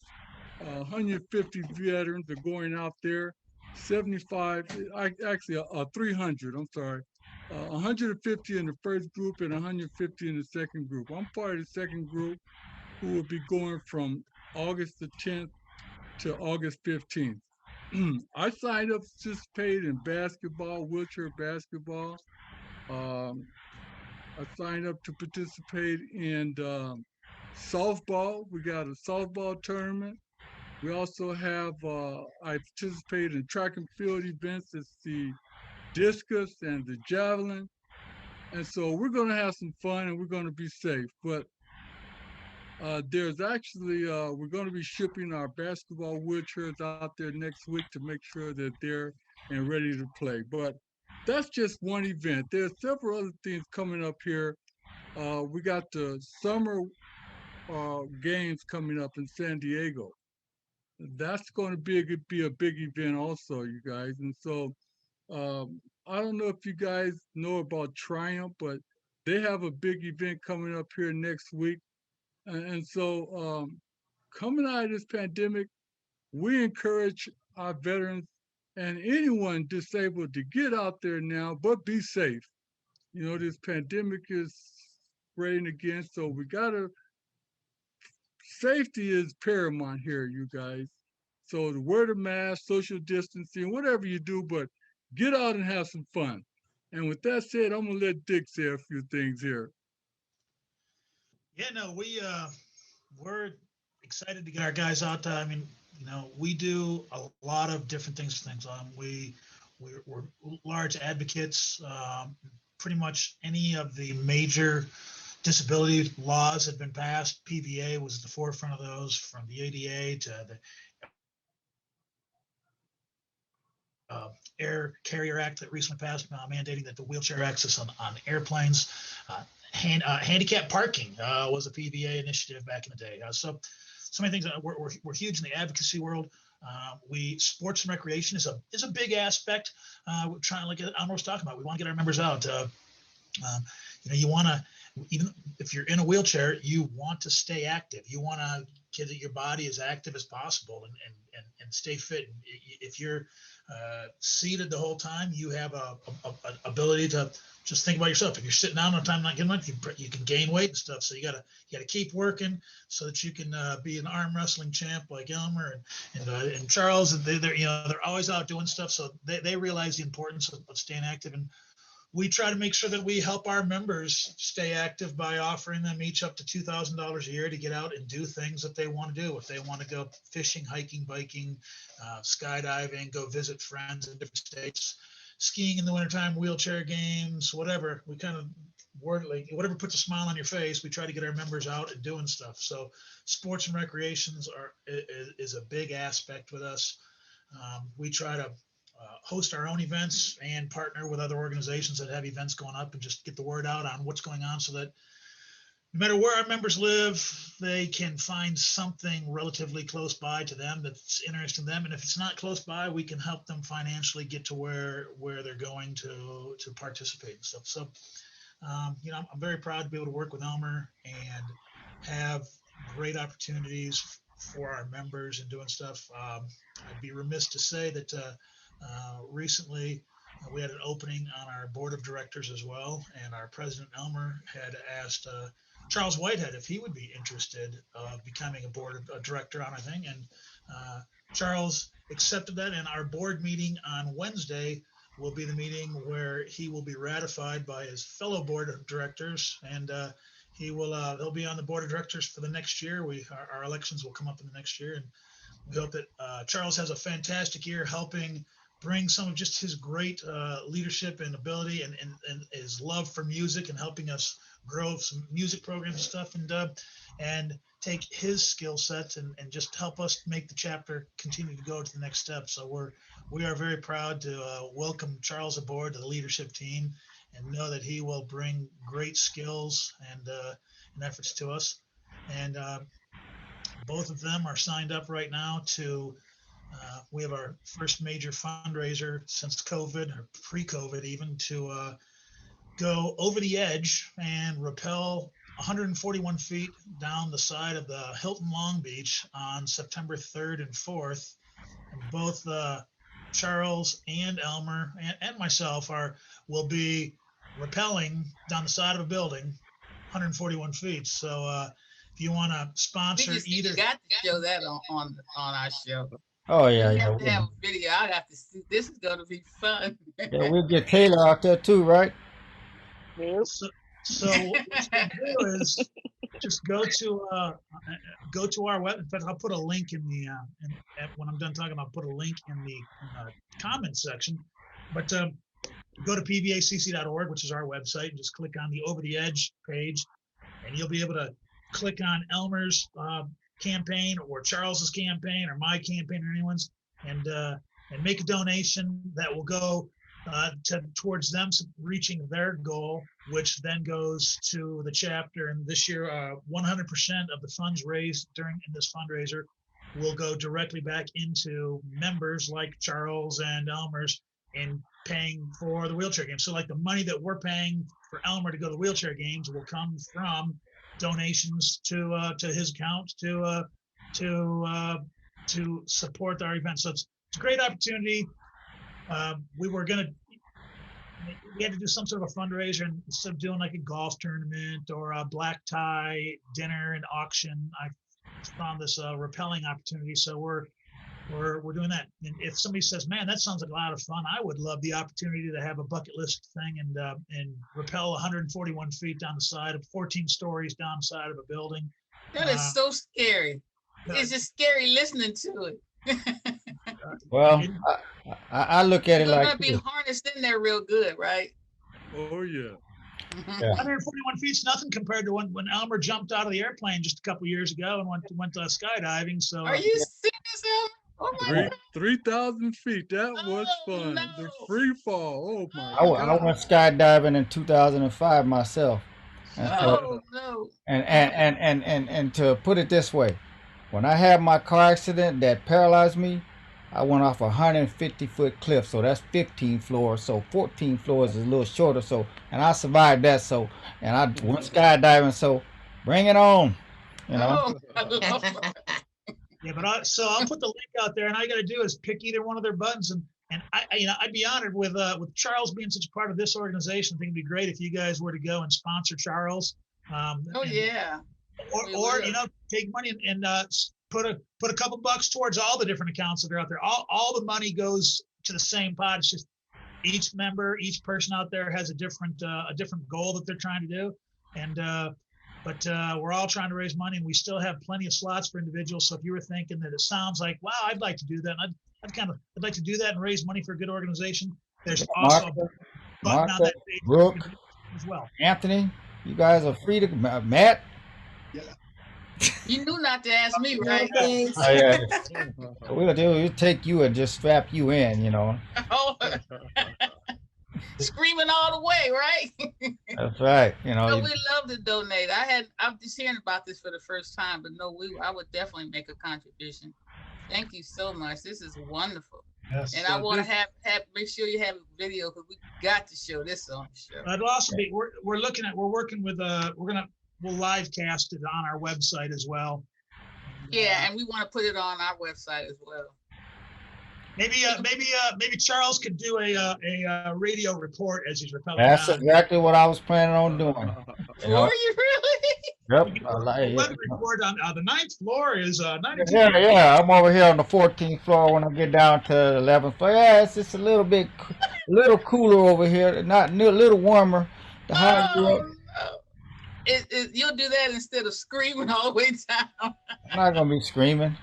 150 veterans are going out there. 75, actually, 300. I'm sorry. 150 in the first group and 150 in the second group. I'm part of the second group who will be going from August the 10th to August 15th. I signed up to participate in basketball, wheelchair basketball. Um, I signed up to participate in softball. We got a softball tournament. We also have, I participated in track and field events. It's the discus and the javelin. And so we're going to have some fun and we're going to be safe. But there's actually, we're going to be shipping our basketball wheelchairs out there next week to make sure that they're and ready to play. But that's just one event. There's several other things coming up here. We got the summer games coming up in San Diego. That's going to be a big event also, you guys. And so I don't know if you guys know about Triumph, but they have a big event coming up here next week. And so coming out of this pandemic, we encourage our veterans and anyone disabled to get out there now, but be safe. You know, this pandemic is spreading again, so we gotta safety is paramount here, you guys. So the wear the mask, social distancing, whatever you do, but get out and have some fun. And with that said, I'm gonna let Dick say a few things here. Yeah, no, we're excited to get our guys out. I mean, you know, we do a lot of different things. We're large advocates. Pretty much any of the major disability laws have been passed. PVA was at the forefront of those, from the ADA to the Air Carrier Act that recently passed, mandating that the wheelchair access on airplanes. Handicap parking was a PVA initiative back in the day. So many things. We're huge in the advocacy world. Sports and recreation is a big aspect. We're trying, like Elmer was talking about, we want to get our members out. You know, you want to, even if you're in a wheelchair, you want to stay active. You want to get your body as active as possible and stay fit. If you're seated the whole time, you have a ability to just think about yourself. If you're sitting down all the time, not getting much, you can gain weight and stuff. So you gotta keep working so that you can be an arm wrestling champ like Elmer and Charles. And they're always out doing stuff. So they realize the importance of staying active. And we try to make sure that we help our members stay active by offering them each up to $2,000 a year to get out and do things that they want to do. If they want to go fishing, hiking, biking, skydiving, go visit friends in different states, skiing in the wintertime, wheelchair games, whatever, we kind of like whatever puts a smile on your face, we try to get our members out and doing stuff. So sports and recreations is a big aspect with us. We try to host our own events and partner with other organizations that have events going up and just get the word out on what's going on so that no matter where our members live, they can find something relatively close by to them that's interesting to them. And if it's not close by, we can help them financially get to where they're going to participate and stuff. So, you know, I'm very proud to be able to work with Elmer and have great opportunities for our members and doing stuff. I'd be remiss to say that recently we had an opening on our board of directors as well, and our president Elmer had asked Charles Whitehead if he would be interested of becoming a director on our thing, and Charles accepted that. And our board meeting on Wednesday will be the meeting where he will be ratified by his fellow board of directors, and he'll be on the board of directors for the next year. Our elections will come up in the next year, and we hope that Charles has a fantastic year helping bring some of just his great leadership and ability and his love for music and helping us grow some music programs and stuff, and take his skill sets and just help us make the chapter continue to go to the next step. So we are very proud to welcome Charles aboard to the leadership team and know that he will bring great skills and efforts to us. And both of them are signed up right now to We have our first major fundraiser since COVID, or pre-COVID even, to go over the edge and rappel 141 feet down the side of the Hilton Long Beach on September 3rd and 4th. And both Charles and Elmer and myself will be rappelling down the side of a building 141 feet. So if you want to sponsor either, you got to show that on our show. Oh yeah, We yeah. have to have a video. I got to see. This is going to be fun. Yeah, we'll get Taylor out there too, right? So what you do is just go to our web. In fact, I'll put a link in the when I'm done talking, I'll put a link in the comments section. But go to pvacc.org, which is our website, and just click on the Over the Edge page, and you'll be able to click on Elmer's campaign or Charles's campaign or my campaign or anyone's, and make a donation that will go towards them reaching their goal, which then goes to the chapter. And this year, 100% of the funds raised in this fundraiser will go directly back into members like Charles and Elmer's in paying for the wheelchair games. So like the money that we're paying for Elmer to go to the wheelchair games will come from donations to his account to support our event. So it's a great opportunity. We had to do some sort of a fundraiser, and instead of doing like a golf tournament or a black tie dinner and auction, I found this rappelling opportunity. So we're doing that. And if somebody says, "Man, that sounds like a lot of fun," I would love the opportunity to have a bucket list thing and rappel 141 feet down the side of 14 stories down the side of a building. That is so scary. It's just scary listening to it. Well, I look at it like gonna be harnessed in there real good, right? Oh yeah. Yeah. 141 feet is nothing compared to when Elmer jumped out of the airplane just a couple years ago and went skydiving. So are you serious, Elmer? Oh my God. 3,000 feet. That was fun. No. The free fall. Oh my I God. went skydiving in 2005 myself. Oh no. And to put it this way, when I had my car accident that paralyzed me, I went off a 150-foot cliff. So that's 15 floors. So 14 floors is a little shorter. So, and I survived that. So, and I went skydiving. So bring it on, you know. Yeah, but I'll put the link out there, and all you got to do is pick either one of their buttons, and I'd be honored with Charles being such a part of this organization. I think it'd be great if you guys were to go and sponsor Charles. Yeah. Or take money and put a couple bucks towards all the different accounts that are out there. All the money goes to the same pot. It's just each member, each person out there has a different goal that they're trying to do, but we're all trying to raise money, and we still have plenty of slots for individuals. So if you were thinking that it sounds like, wow, I'd like to do that, and I'd like to do that and raise money for a good organization, there's also a button on that page Brooke, as well. Anthony, you guys are free to Matt. Yeah. You knew not to ask me, right? Oh, yeah. So we'll take you and just strap you in, you know. Screaming all the way, right? That's right. You know. No, we love to donate. I'm just hearing about this for the first time, but no, I would definitely make a contribution. Thank you so much. This is wonderful. Yes. And I want to have make sure you have a video, because we got to show this on the show. It'll also be we're working with we'll live cast it on our website as well. Yeah, and we want to put it on our website as well. Maybe Charles could do a radio report as he's rappelling. That's exactly what I was planning on doing. Were you really? Yep. Weather report on the 9th floor is 92. Yeah. I'm over here on the 14th floor. When I get down to the 11th floor, yeah, it's just a little cooler over here. Not a little warmer. The higher you up. You'll do that instead of screaming all the way down. I'm not gonna be screaming.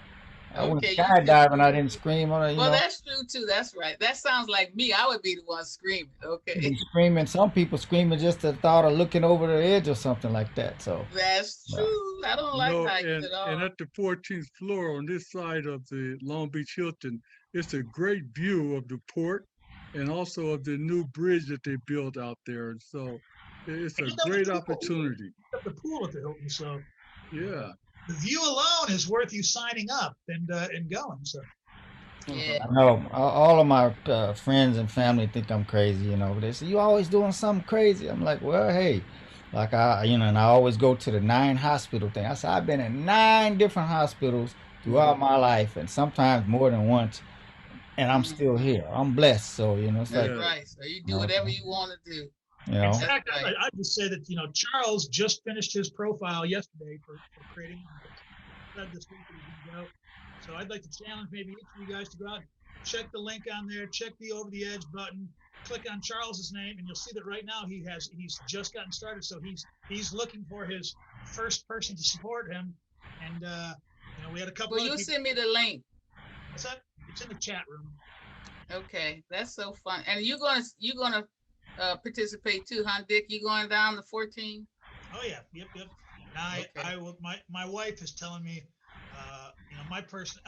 I went Okay, skydiving. I didn't scream on it. Well, that's true too. That's right. That sounds like me. I would be the one screaming. Okay. Be screaming. Some people screaming just the thought of looking over the edge or something like that. So that's true. I don't like heights at all. And at the 14th floor on this side of the Long Beach Hilton, it's a great view of the port and also of the new bridge that they built out there. And so it's a great opportunity. The pool at the Hilton, so yeah. The view alone is worth you signing up and going. So Yeah. I know all of my friends and family think I'm crazy, you know. They say you always doing something crazy. I'm like, well, hey, like and I always go to the 9 hospital thing. I said I've been in 9 different hospitals throughout my life, and sometimes more than once, and I'm still here. I'm blessed, so it's That's like, Yeah. right. So you do you know, whatever you want to do. you In know. That's fact, right. I'd just say that, Charles just finished his profile yesterday for creating, said this week that he's going to go. So I'd like to challenge maybe each of you guys to go out, check the link on there, check the Over the Edge button, click on Charles's name, and you'll see that right now he's just gotten started. So he's looking for his first person to support him. And we had a couple Well, other you'll people. send me the link. What's that? It's in the chat room. Okay, that's so fun. And you're gonna participate too, huh, Dick? You going down to 14? Oh yeah, yep. And I will. My wife is telling me, my personal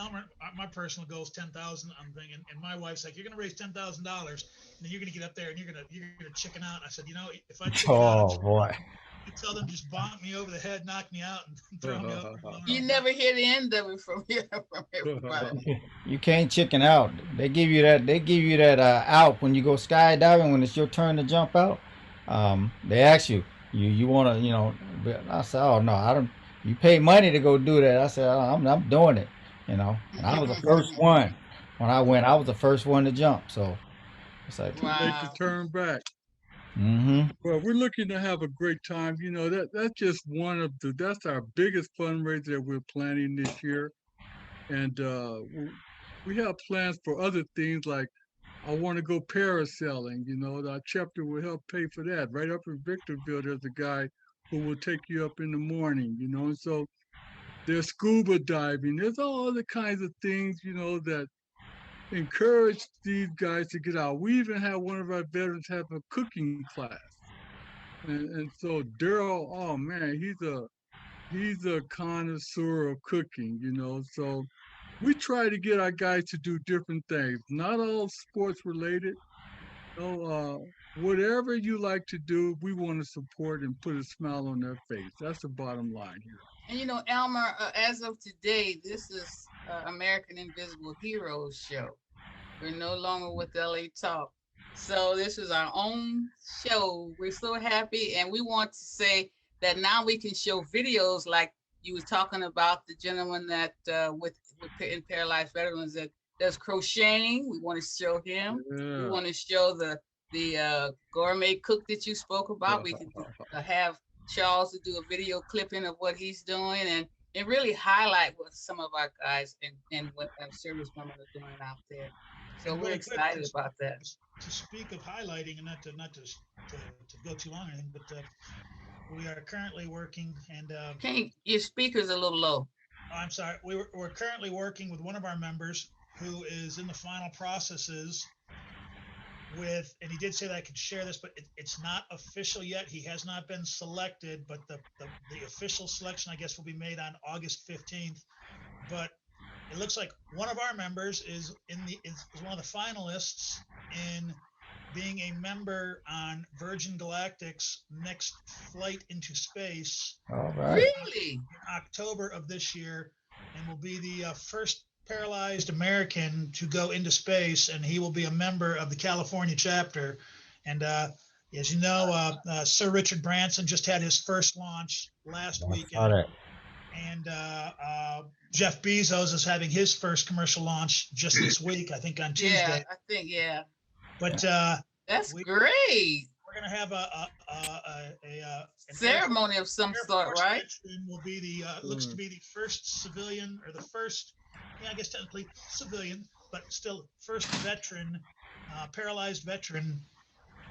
goal is 10,000. I'm thinking, and my wife's like, you're gonna raise $10,000, and then you're gonna get up there and you're gonna chicken out. I said, if I chicken out, Oh boy. I tell them just bonk me over the head, knock me out, and throw me over. You never hear the end of it from everybody. You can't chicken out. They give you that. They give you that out when you go skydiving when it's your turn to jump out. They ask you, you want to, But I said, oh no, I don't. You pay money to go do that. I said, oh, I'm doing it. And I was the first one when I went. I was the first one to jump. So it's like, Too late to Wow. turn back. mm-hmm. Well, we're looking to have a great time. That's just that's our biggest fundraiser that we're planning this year. And we have plans for other things like I want to go parasailing. Our chapter will help pay for that. Right up in Victorville, there's a guy who will take you up in the morning, and so there's scuba diving. There's all other kinds of things, that encourage these guys to get out. We even had one of our veterans have a cooking class. And so Daryl, oh man, he's a connoisseur of cooking, So we try to get our guys to do different things, not all sports related. Whatever you like to do, we want to support and put a smile on their face. That's the bottom line here. And Elmer, as of today, this is American Invisible Heroes show. We're no longer with LA Talk. So this is our own show. We're so happy, and we want to say that now we can show videos like you were talking about the gentleman that with in paralyzed veterans that does crocheting. We want to show him. We Yeah. want to show the gourmet cook that you spoke about. We can have Charles to do a video clipping of what he's doing and really highlight what some of our guys and what our service women are doing out there. So And we're really quick, excited about that. To speak of highlighting, and not to go too long or anything, but we are currently working, and Your speaker's a little low. I'm sorry. We're currently working with one of our members who is in the final processes with, and he did say that I could share this, but it's not official yet. He has not been selected, but the official selection, I guess, will be made on August 15th. But it looks like one of our members is one of the finalists in being a member on Virgin Galactic's next flight into space. All right. Really? In October of this year, and will be the first paralyzed American to go into space, and he will be a member of the California chapter. And as you know, Sir Richard Branson just had his first launch last weekend. And Jeff Bezos is having his first commercial launch just this week, I think on Tuesday. Yeah, I think, yeah. But that's great. We're going to have a ceremony of some sort, right? Will be the looks to be the first civilian, or the first, I guess technically civilian, but still first veteran, paralyzed veteran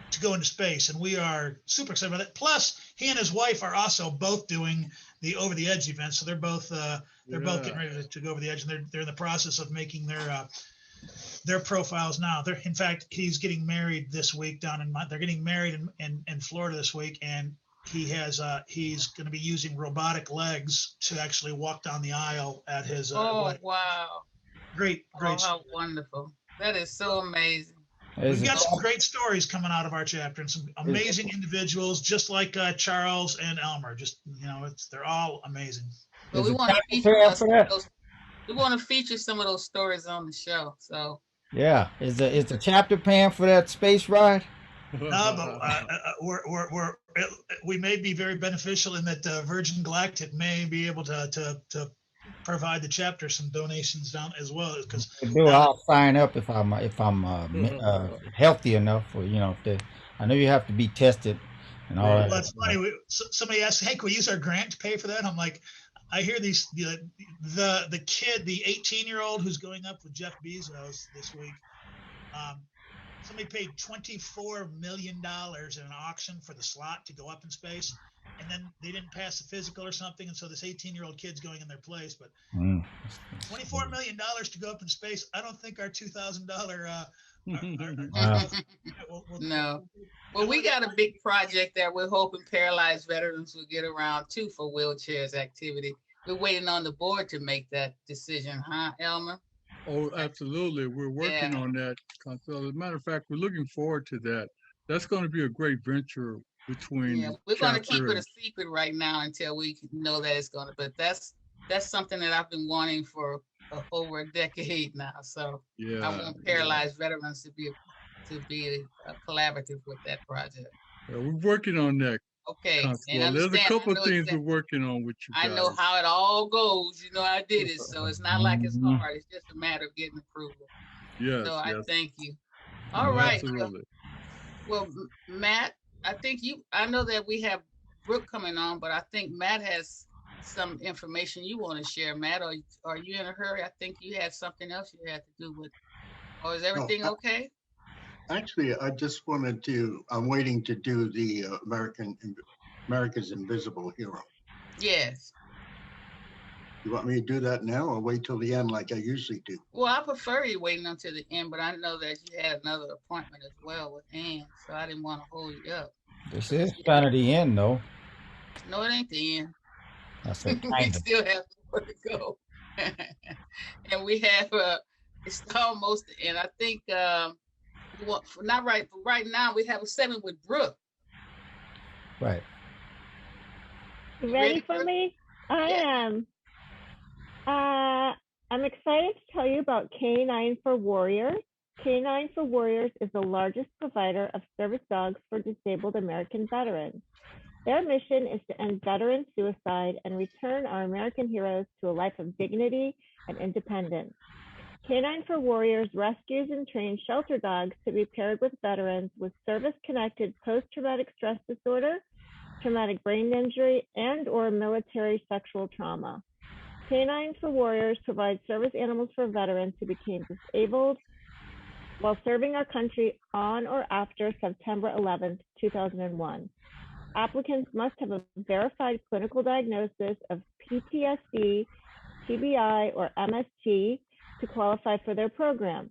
to go into space, and we are super excited about it. Plus, he and his wife are also both doing the Over the Edge event, so they're both both getting ready to go over the edge, and they're in the process of making their profiles now. In fact, he's getting married this week they're getting married in Florida this week, and he's going to be using robotic legs to actually walk down the aisle at his wedding. Wow. Great. Oh, how wonderful. That is so amazing. We've got some great stories coming out of our chapter, and some amazing individuals, just like Charles and Elmer. Just they're all amazing. But we want to feature those. we want to feature some of those stories on the show. So Yeah, is the chapter paying for that space ride? No, but we may be very beneficial in that Virgin Galactic may be able to provide the chapter some donations down as well, because Do I'll sign up if I'm healthy enough for if they, I know you have to be tested and all well, that. it's funny. Somebody asked, "Hey, can we use our grant to pay for that?" I'm like, I hear these the kid, the 18-year-old who's going up with Jeff Bezos this week. Somebody paid $24 million in an auction for the slot to go up in space, and then they didn't pass the physical or something, and so this 18-year-old kid's going in their place. But $24 million to go up in space, I don't think our $2,000. no. Well, we got a big project that we're hoping paralyzed veterans will get around too for wheelchairs activity. We're waiting on the board to make that decision, huh, Elmer? Oh, absolutely. We're working on that. So, as a matter of fact, we're looking forward to that. That's going to be a great venture between Yeah, we're going to keep it a secret right now until we know that it's going to. But that's something that I've been wanting for over a decade now. So I want paralyzed veterans to be collaborative with that project. Yeah, we're working on that. Okay, and there's a couple of things we're working on with you guys. I know how it all goes. You know, I did it, so it's not like it's hard. It's just a matter of getting approval. Yes. So I thank you. All right. Absolutely. Well, Matt, I know that we have Brooke coming on, but I think Matt has some information you want to share. Matt, are you in a hurry? I think you had something else you had to do with. Or is everything okay? Actually, I just wanted to, I'm waiting to do the America's Invisible Hero. Yes. You want me to do that now or wait till the end like I usually do? Well, I prefer you waiting until the end, but I know that you had another appointment as well with Ann, so I didn't want to hold you up. This is kind of the end, though. No, it ain't the end. I said we still have more to go. And we have, it's almost the end. I think, not right, but right now we have a segment with Brooke. Right. You ready for me? I am. I'm excited to tell you about K9 for Warriors. K9 for Warriors is the largest provider of service dogs for disabled American veterans. Their mission is to end veteran suicide and return our American heroes to a life of dignity and independence. K9 for Warriors rescues and trains shelter dogs to be paired with veterans with service-connected post-traumatic stress disorder, traumatic brain injury, and/or military sexual trauma. K9 for Warriors provides service animals for veterans who became disabled while serving our country on or after September 11, 2001. Applicants must have a verified clinical diagnosis of PTSD, TBI, or MST to qualify for their program.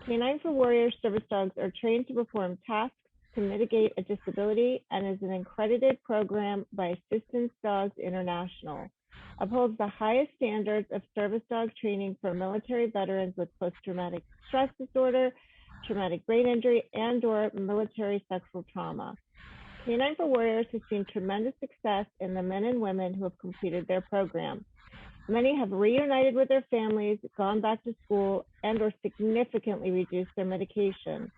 K9 for Warriors service dogs are trained to perform tasks to mitigate a disability and is an accredited program by Assistance Dogs International. Upholds the highest standards of service dog training for military veterans with post-traumatic stress disorder, traumatic brain injury, and/or military sexual trauma. K9 for Warriors has seen tremendous success in the men and women who have completed their program. Many have reunited with their families, gone back to school, and/or significantly reduced their medication.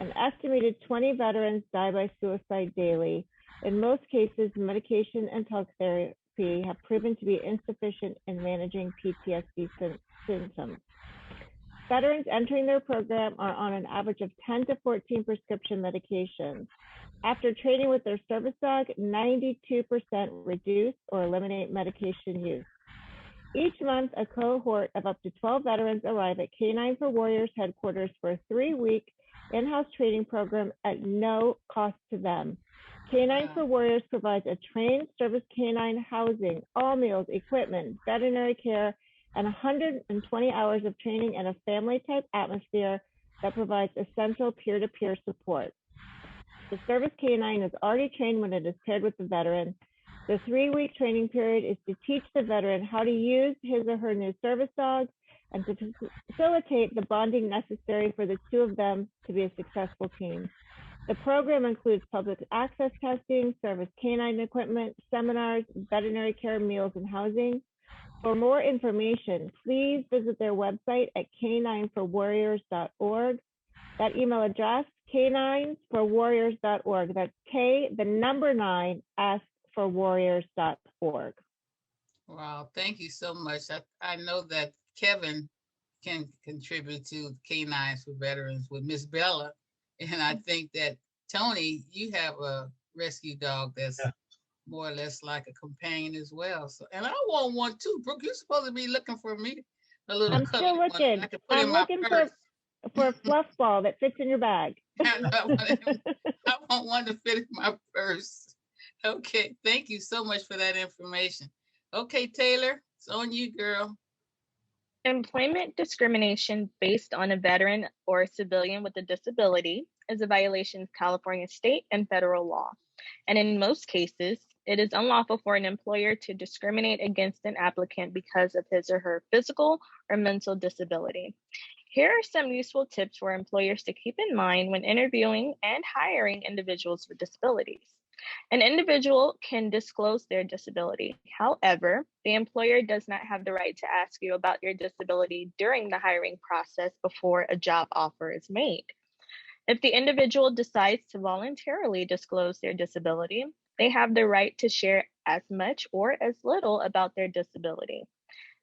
An estimated 20 veterans die by suicide daily. In most cases, medication and talk therapy have proven to be insufficient in managing PTSD symptoms. Veterans entering their program are on an average of 10 to 14 prescription medications. After training with their service dog, 92% reduce or eliminate medication use. Each month, a cohort of up to 12 veterans arrive at K9 for Warriors headquarters for a 3-week in-house training program at no cost to them. K9 for Warriors provides a trained service canine housing, all meals, equipment, veterinary care, and 120 hours of training in a family-type atmosphere that provides essential peer-to-peer support. The service canine is already trained when it is paired with the veteran. The 3-week training period is to teach the veteran how to use his or her new service dog and to facilitate the bonding necessary for the two of them to be a successful team. The program includes public access testing, service canine equipment, seminars, veterinary care, meals, and housing. For more information, please visit their website at caninesforwarriors.org. That email address, caninesforwarriors.org. That's K, the number 9, S for warriors.org. Wow, thank you so much. I know that Kevin can contribute to Canines for Veterans with Miss Bella. And I think that Tony, you have a rescue dog that's more or less like a companion as well. So, and I want one too. Brooke, you're supposed to be looking for me a little I'm cuddly still one looking. I can put I'm in my looking purse. for a fluff ball that fits in your bag. I want one to fit in my purse. Okay, thank you so much for that information. Okay, Taylor, it's on you, girl. Employment discrimination based on a veteran or a civilian with a disability is a violation of California state and federal law. And in most cases, it is unlawful for an employer to discriminate against an applicant because of his or her physical or mental disability. Here are some useful tips for employers to keep in mind when interviewing and hiring individuals with disabilities. An individual can disclose their disability. However, the employer does not have the right to ask you about your disability during the hiring process before a job offer is made. If the individual decides to voluntarily disclose their disability, they have the right to share as much or as little about their disability.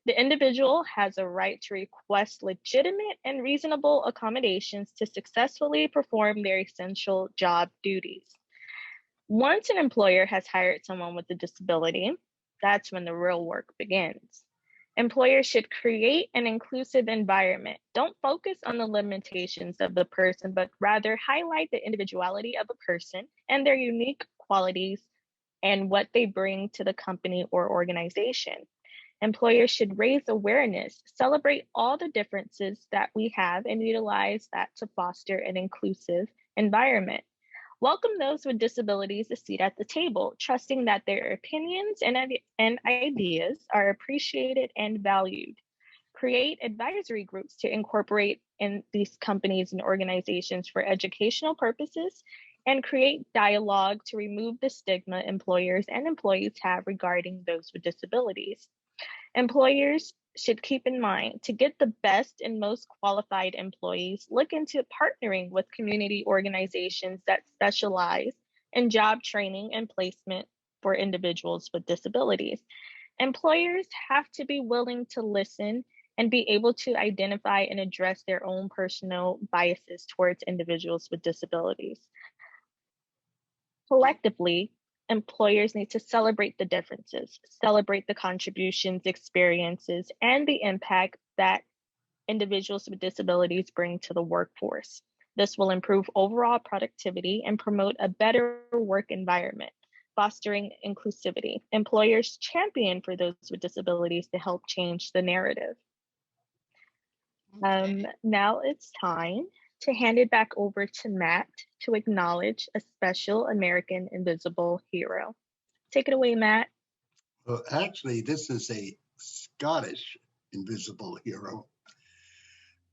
The individual has a right to request legitimate and reasonable accommodations to successfully perform their essential job duties. Once an employer has hired someone with a disability, that's when the real work begins. Employers should create an inclusive environment. Don't focus on the limitations of the person, but rather highlight the individuality of a person and their unique qualities and what they bring to the company or organization. Employers should raise awareness, celebrate all the differences that we have, and utilize that to foster an inclusive environment. Welcome those with disabilities a seat at the table, trusting that their opinions and ideas are appreciated and valued. Create advisory groups to incorporate in these companies and organizations for educational purposes, and create dialogue to remove the stigma employers and employees have regarding those with disabilities. Employers should keep in mind to get the best and most qualified employees, look into partnering with community organizations that specialize in job training and placement for individuals with disabilities. Employers have to be willing to listen and be able to identify and address their own personal biases towards individuals with disabilities. Collectively, employers need to celebrate the differences, celebrate the contributions, experiences, and the impact that individuals with disabilities bring to the workforce. This will improve overall productivity and promote a better work environment, fostering inclusivity. Employers champion for those with disabilities to help change the narrative. Now it's time to hand it back over to Matt to acknowledge a special American Invisible hero. Take it away, Matt. Well, actually, this is a Scottish invisible hero.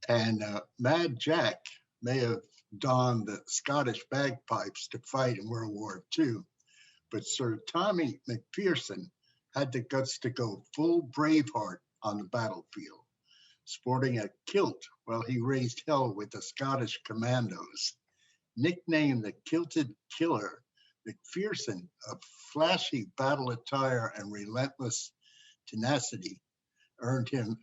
And Mad Jack may have donned the Scottish bagpipes to fight in World War II, but Sir Tommy McPherson had the guts to go full Braveheart on the battlefield, sporting a kilt while he raised hell with the Scottish commandos. Nicknamed the Kilted Killer, McPherson, of flashy battle attire and relentless tenacity, earned him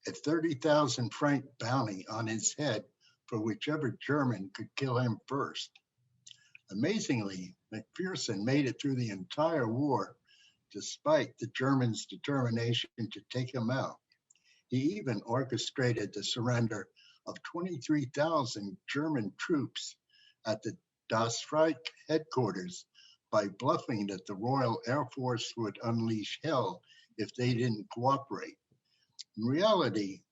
a 30,000 franc bounty on his head for whichever German could kill him first. Amazingly, McPherson made it through the entire war despite the Germans' determination to take him out. He even orchestrated the surrender of 23,000 German troops at the Das Reich headquarters by bluffing that the Royal Air Force would unleash hell if they didn't cooperate. In reality,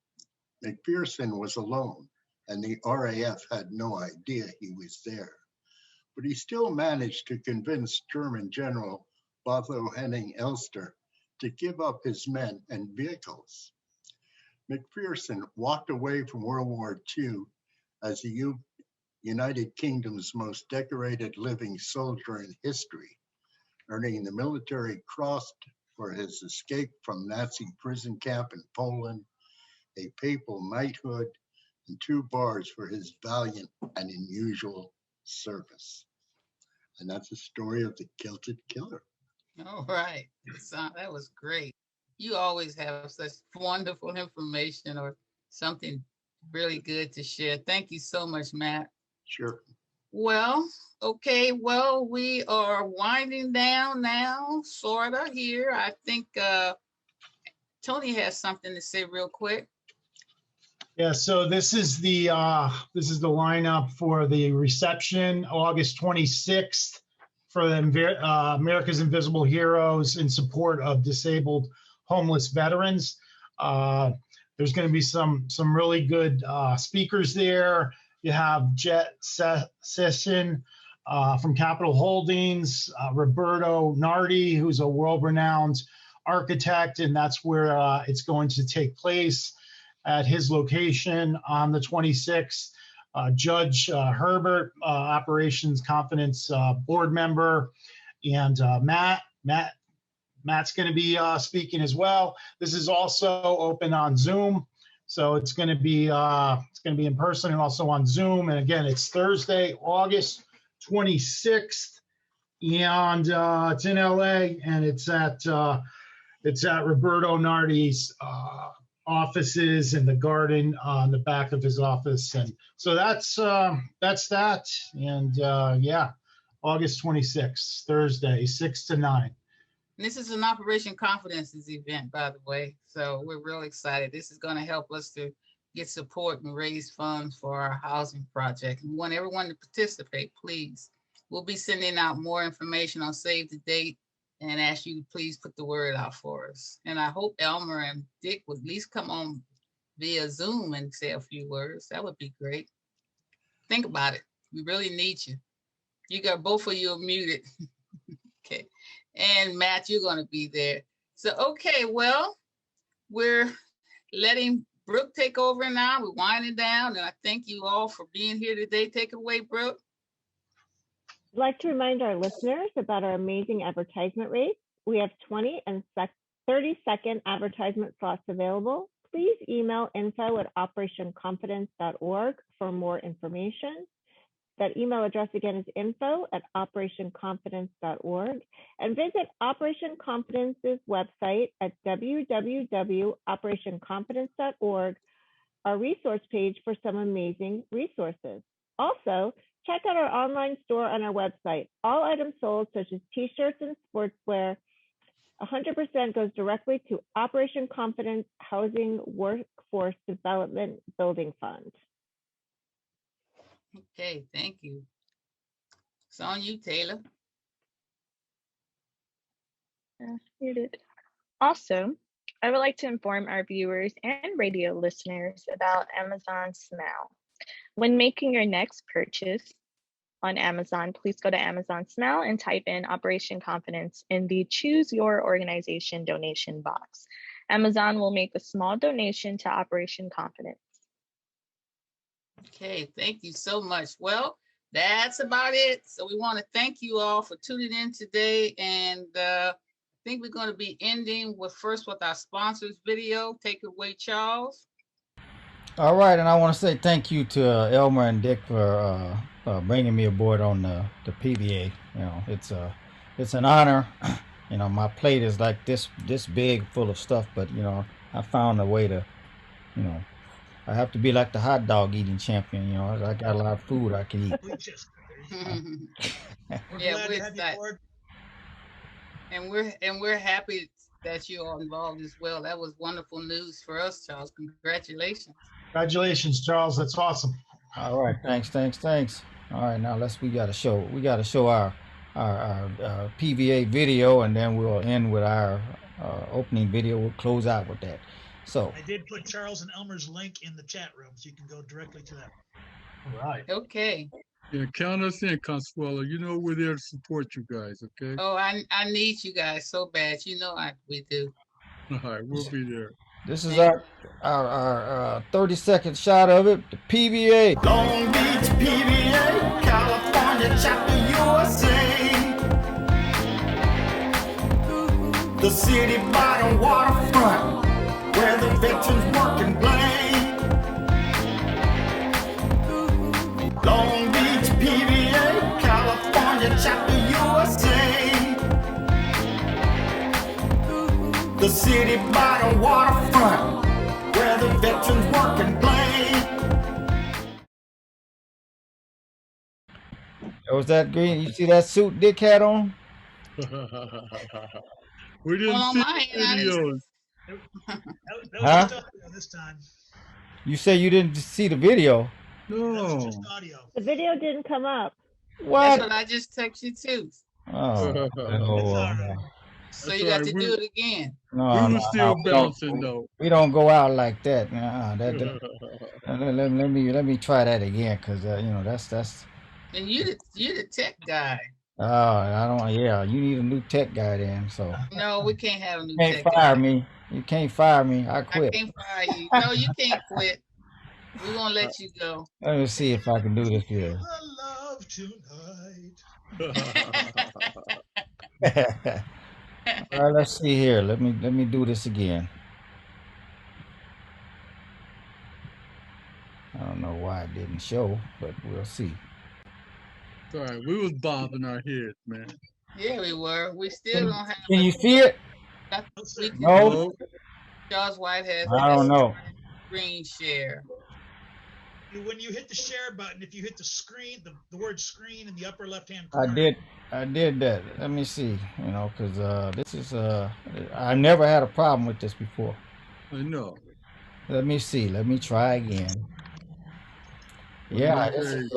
McPherson was alone, and the RAF had no idea he was there. But he still managed to convince German General Otto Henning Elster to give up his men and vehicles. McPherson walked away from World War II as the United Kingdom's most decorated living soldier in history, earning the Military Cross for his escape from Nazi prison camp in Poland, a papal knighthood, and 2 bars for his valiant and unusual service. And that's the story of the Kilted Killer. All right. That was great. You always have such wonderful information or something really good to share. Thank you so much, Matt. Sure. Well, okay. Well, we are winding down now, sort of here. I think Tony has something to say real quick. Yeah, so this is the lineup for the reception, August 26th, for the America's Invisible Heroes in support of disabled homeless veterans. There's going to be some really good speakers there. You have Jet Session from Capital Holdings, Roberto Nardi, who's a world-renowned architect, and that's where it's going to take place at his location on the 26th. Judge Herbert, Operations Confidence board member, and Matt's going to be speaking as well. This is also open on Zoom, so it's going to be in person and also on Zoom. And again, it's Thursday, August 26th, and it's in LA, and it's at Roberto Nardi's offices in the garden on the back of his office. And so that's that. And yeah, August 26th, Thursday, 6 to 9. This is an Operation Confidences event, by the way. So we're real excited. This is going to help us to get support and raise funds for our housing project. We want everyone to participate, please. We'll be sending out more information on Save the Date and ask you to please put the word out for us. And I hope Elmer and Dick would at least come on via Zoom and say a few words. That would be great. Think about it. We really need you. You got both of you muted. Okay. And Matt, you're going to be there. So, okay, well, we're letting Brooke take over now. We're winding down, and I thank you all for being here today. Take it away, Brooke. I'd like to remind our listeners about our amazing advertisement rates. We have 20 and 30-second advertisement slots available. Please email info@operationconfidence.org for more information. That email address again is info@operationconfidence.org, and visit Operation Confidence's website at www.operationconfidence.org, our resource page for some amazing resources. Also, check out our online store on our website. All items sold, such as t-shirts and sportswear, 100% goes directly to Operation Confidence Housing Workforce Development Building Fund. Okay, thank you. It's on you, Taylor. Muted. Also, I would like to inform our viewers and radio listeners about Amazon Smile. When making your next purchase on Amazon, please go to Amazon Smile and type in Operation Confidence in the Choose Your Organization donation box. Amazon will make a small donation to Operation Confidence. Okay, thank you so much. Well, that's about it. So we want to thank you all for tuning in today. And I think we're going to be ending with our sponsors video. Take it away, Charles. All right, and I want to say thank you to Elmer and Dick for bringing me aboard on the PBA. You know, it's an honor. You know, my plate is like this big, full of stuff, but you know, I found a way to, you know, I have to be like the hot dog eating champion. You know, I got a lot of food I can eat. Yeah, we're excited. And we're happy that you are involved as well. That was wonderful news for us, Charles. Congratulations. Congratulations, Charles. That's awesome. All right, thanks. All right, now we got to show our PVA video, and then we'll end with our opening video. We'll close out with that. So I did put Charles and Elmer's link in the chat room, so you can go directly to them. All right. Okay. Yeah, count us in, Consuelo. You know we're there to support you guys, okay? Oh, I need you guys so bad. You know we do. All right, we'll be there. This is our 30-second shot of it. The PVA. Long Beach PVA, California chapter USA. The city by the waterfront, where the veterans work and play. Long Beach, PVA, California, chapter USA. The city by the waterfront, where the veterans work and play. Was that green? You see that suit Dick had on? We didn't Well, on see my the end, videos. That was Huh? just audio this time. You say you didn't see the video? That was just No. audio. The video didn't come up. that's What? what I just texted you too. Oh, It's all right. So That's you got right. to do it again. no, We no, were still no. bouncing though. We don't go out like that. Let me try that again, cause you know that's. And you the tech guy. I don't. Yeah, you need a new tech guy then. So No, we can't have a new you can't tech fire guy. me. You can't fire me. I I quit. can't fire you. No, you can't quit. We're gonna let you go. Let me see if I can do this here. The love tonight. All right, let's see here. Let me do this again. I don't know why it didn't show, but we'll see. Sorry, we was bobbing our heads, man. Yeah, we were. We still don't have Can you see it? we can, No, Charles White has I don't know. screen share. When you hit the share button, if you hit the screen, the word screen in the upper left-hand corner. I did that. Let me see. You know, because this is I never had a problem with this before. I know. Let me see. Let me try again. Yeah, this is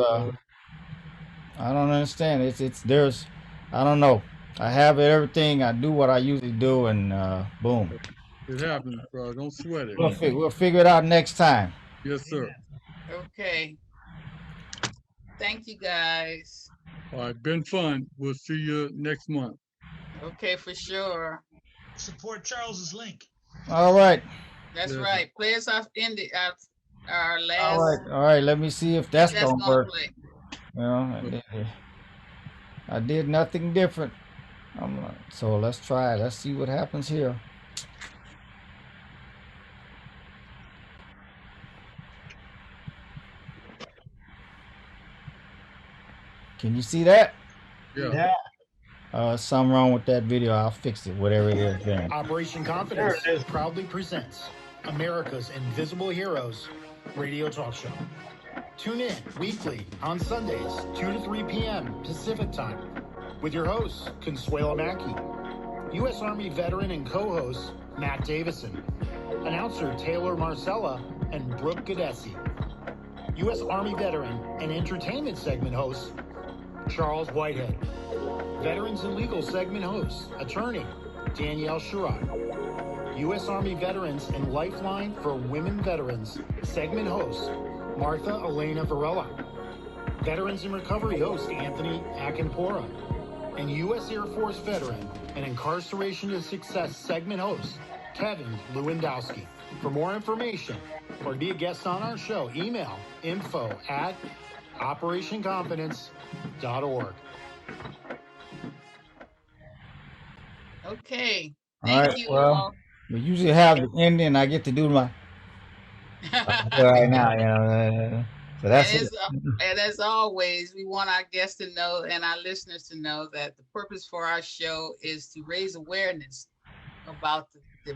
I don't understand. It's there's I don't know. I have everything. I do what I usually do, and boom. It happens, bro. Don't sweat it. We'll figure it out next time. Yes, sir. Okay. Thank you guys. All right, been fun. We'll see you next month. Okay, for sure. Support Charles's link. All right. That's Yeah. right. Play us off in our last. All right. Let me see if that's That's gonna gonna work. play. You know, I did nothing different. So let's try it. Let's see what happens here. Can you see that? Yeah. Something wrong with that video. I'll fix it, whatever it is then. Operation Confidence proudly presents America's Invisible Heroes radio talk show. Tune in weekly on Sundays, 2 to 3 p.m. Pacific time, with your hosts, Consuelo Mackey, U.S. Army veteran and co-host Matt Davison, announcer Taylor Marcella, and Brooke Gadesi, U.S. Army veteran and entertainment segment host Charles Whitehead, Veterans and Legal segment host, attorney Danielle Sherrod, U.S. Army Veterans and Lifeline for Women Veterans segment host Martha Elena Varela, Veterans in Recovery host Anthony Akinpora, and U.S. Air Force veteran and Incarceration to Success segment host Kevin Lewandowski. For more information or to be a guest on our show, email info@operationconfidence.org. Okay. All Thank right. you Well, all. we usually have the ending. I get to do my right now. You know, so that's it. And as always, we want our guests to know and our listeners to know that the purpose for our show is to raise awareness about the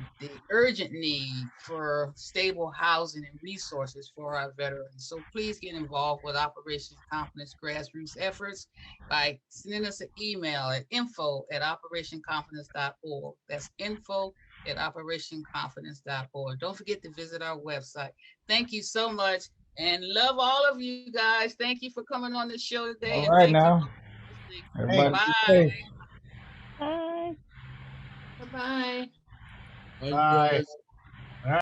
urgent need for stable housing and resources for our veterans. So please get involved with Operation Confidence grassroots efforts by sending us an email at info@operationconfidence.org. That's info@operationconfidence.org. Don't forget to visit our website. Thank you so much and love all of you guys. Thank you for coming on the show today. All right and now. Everybody be safe. Bye. Bye-bye. Bye, Bye. guys.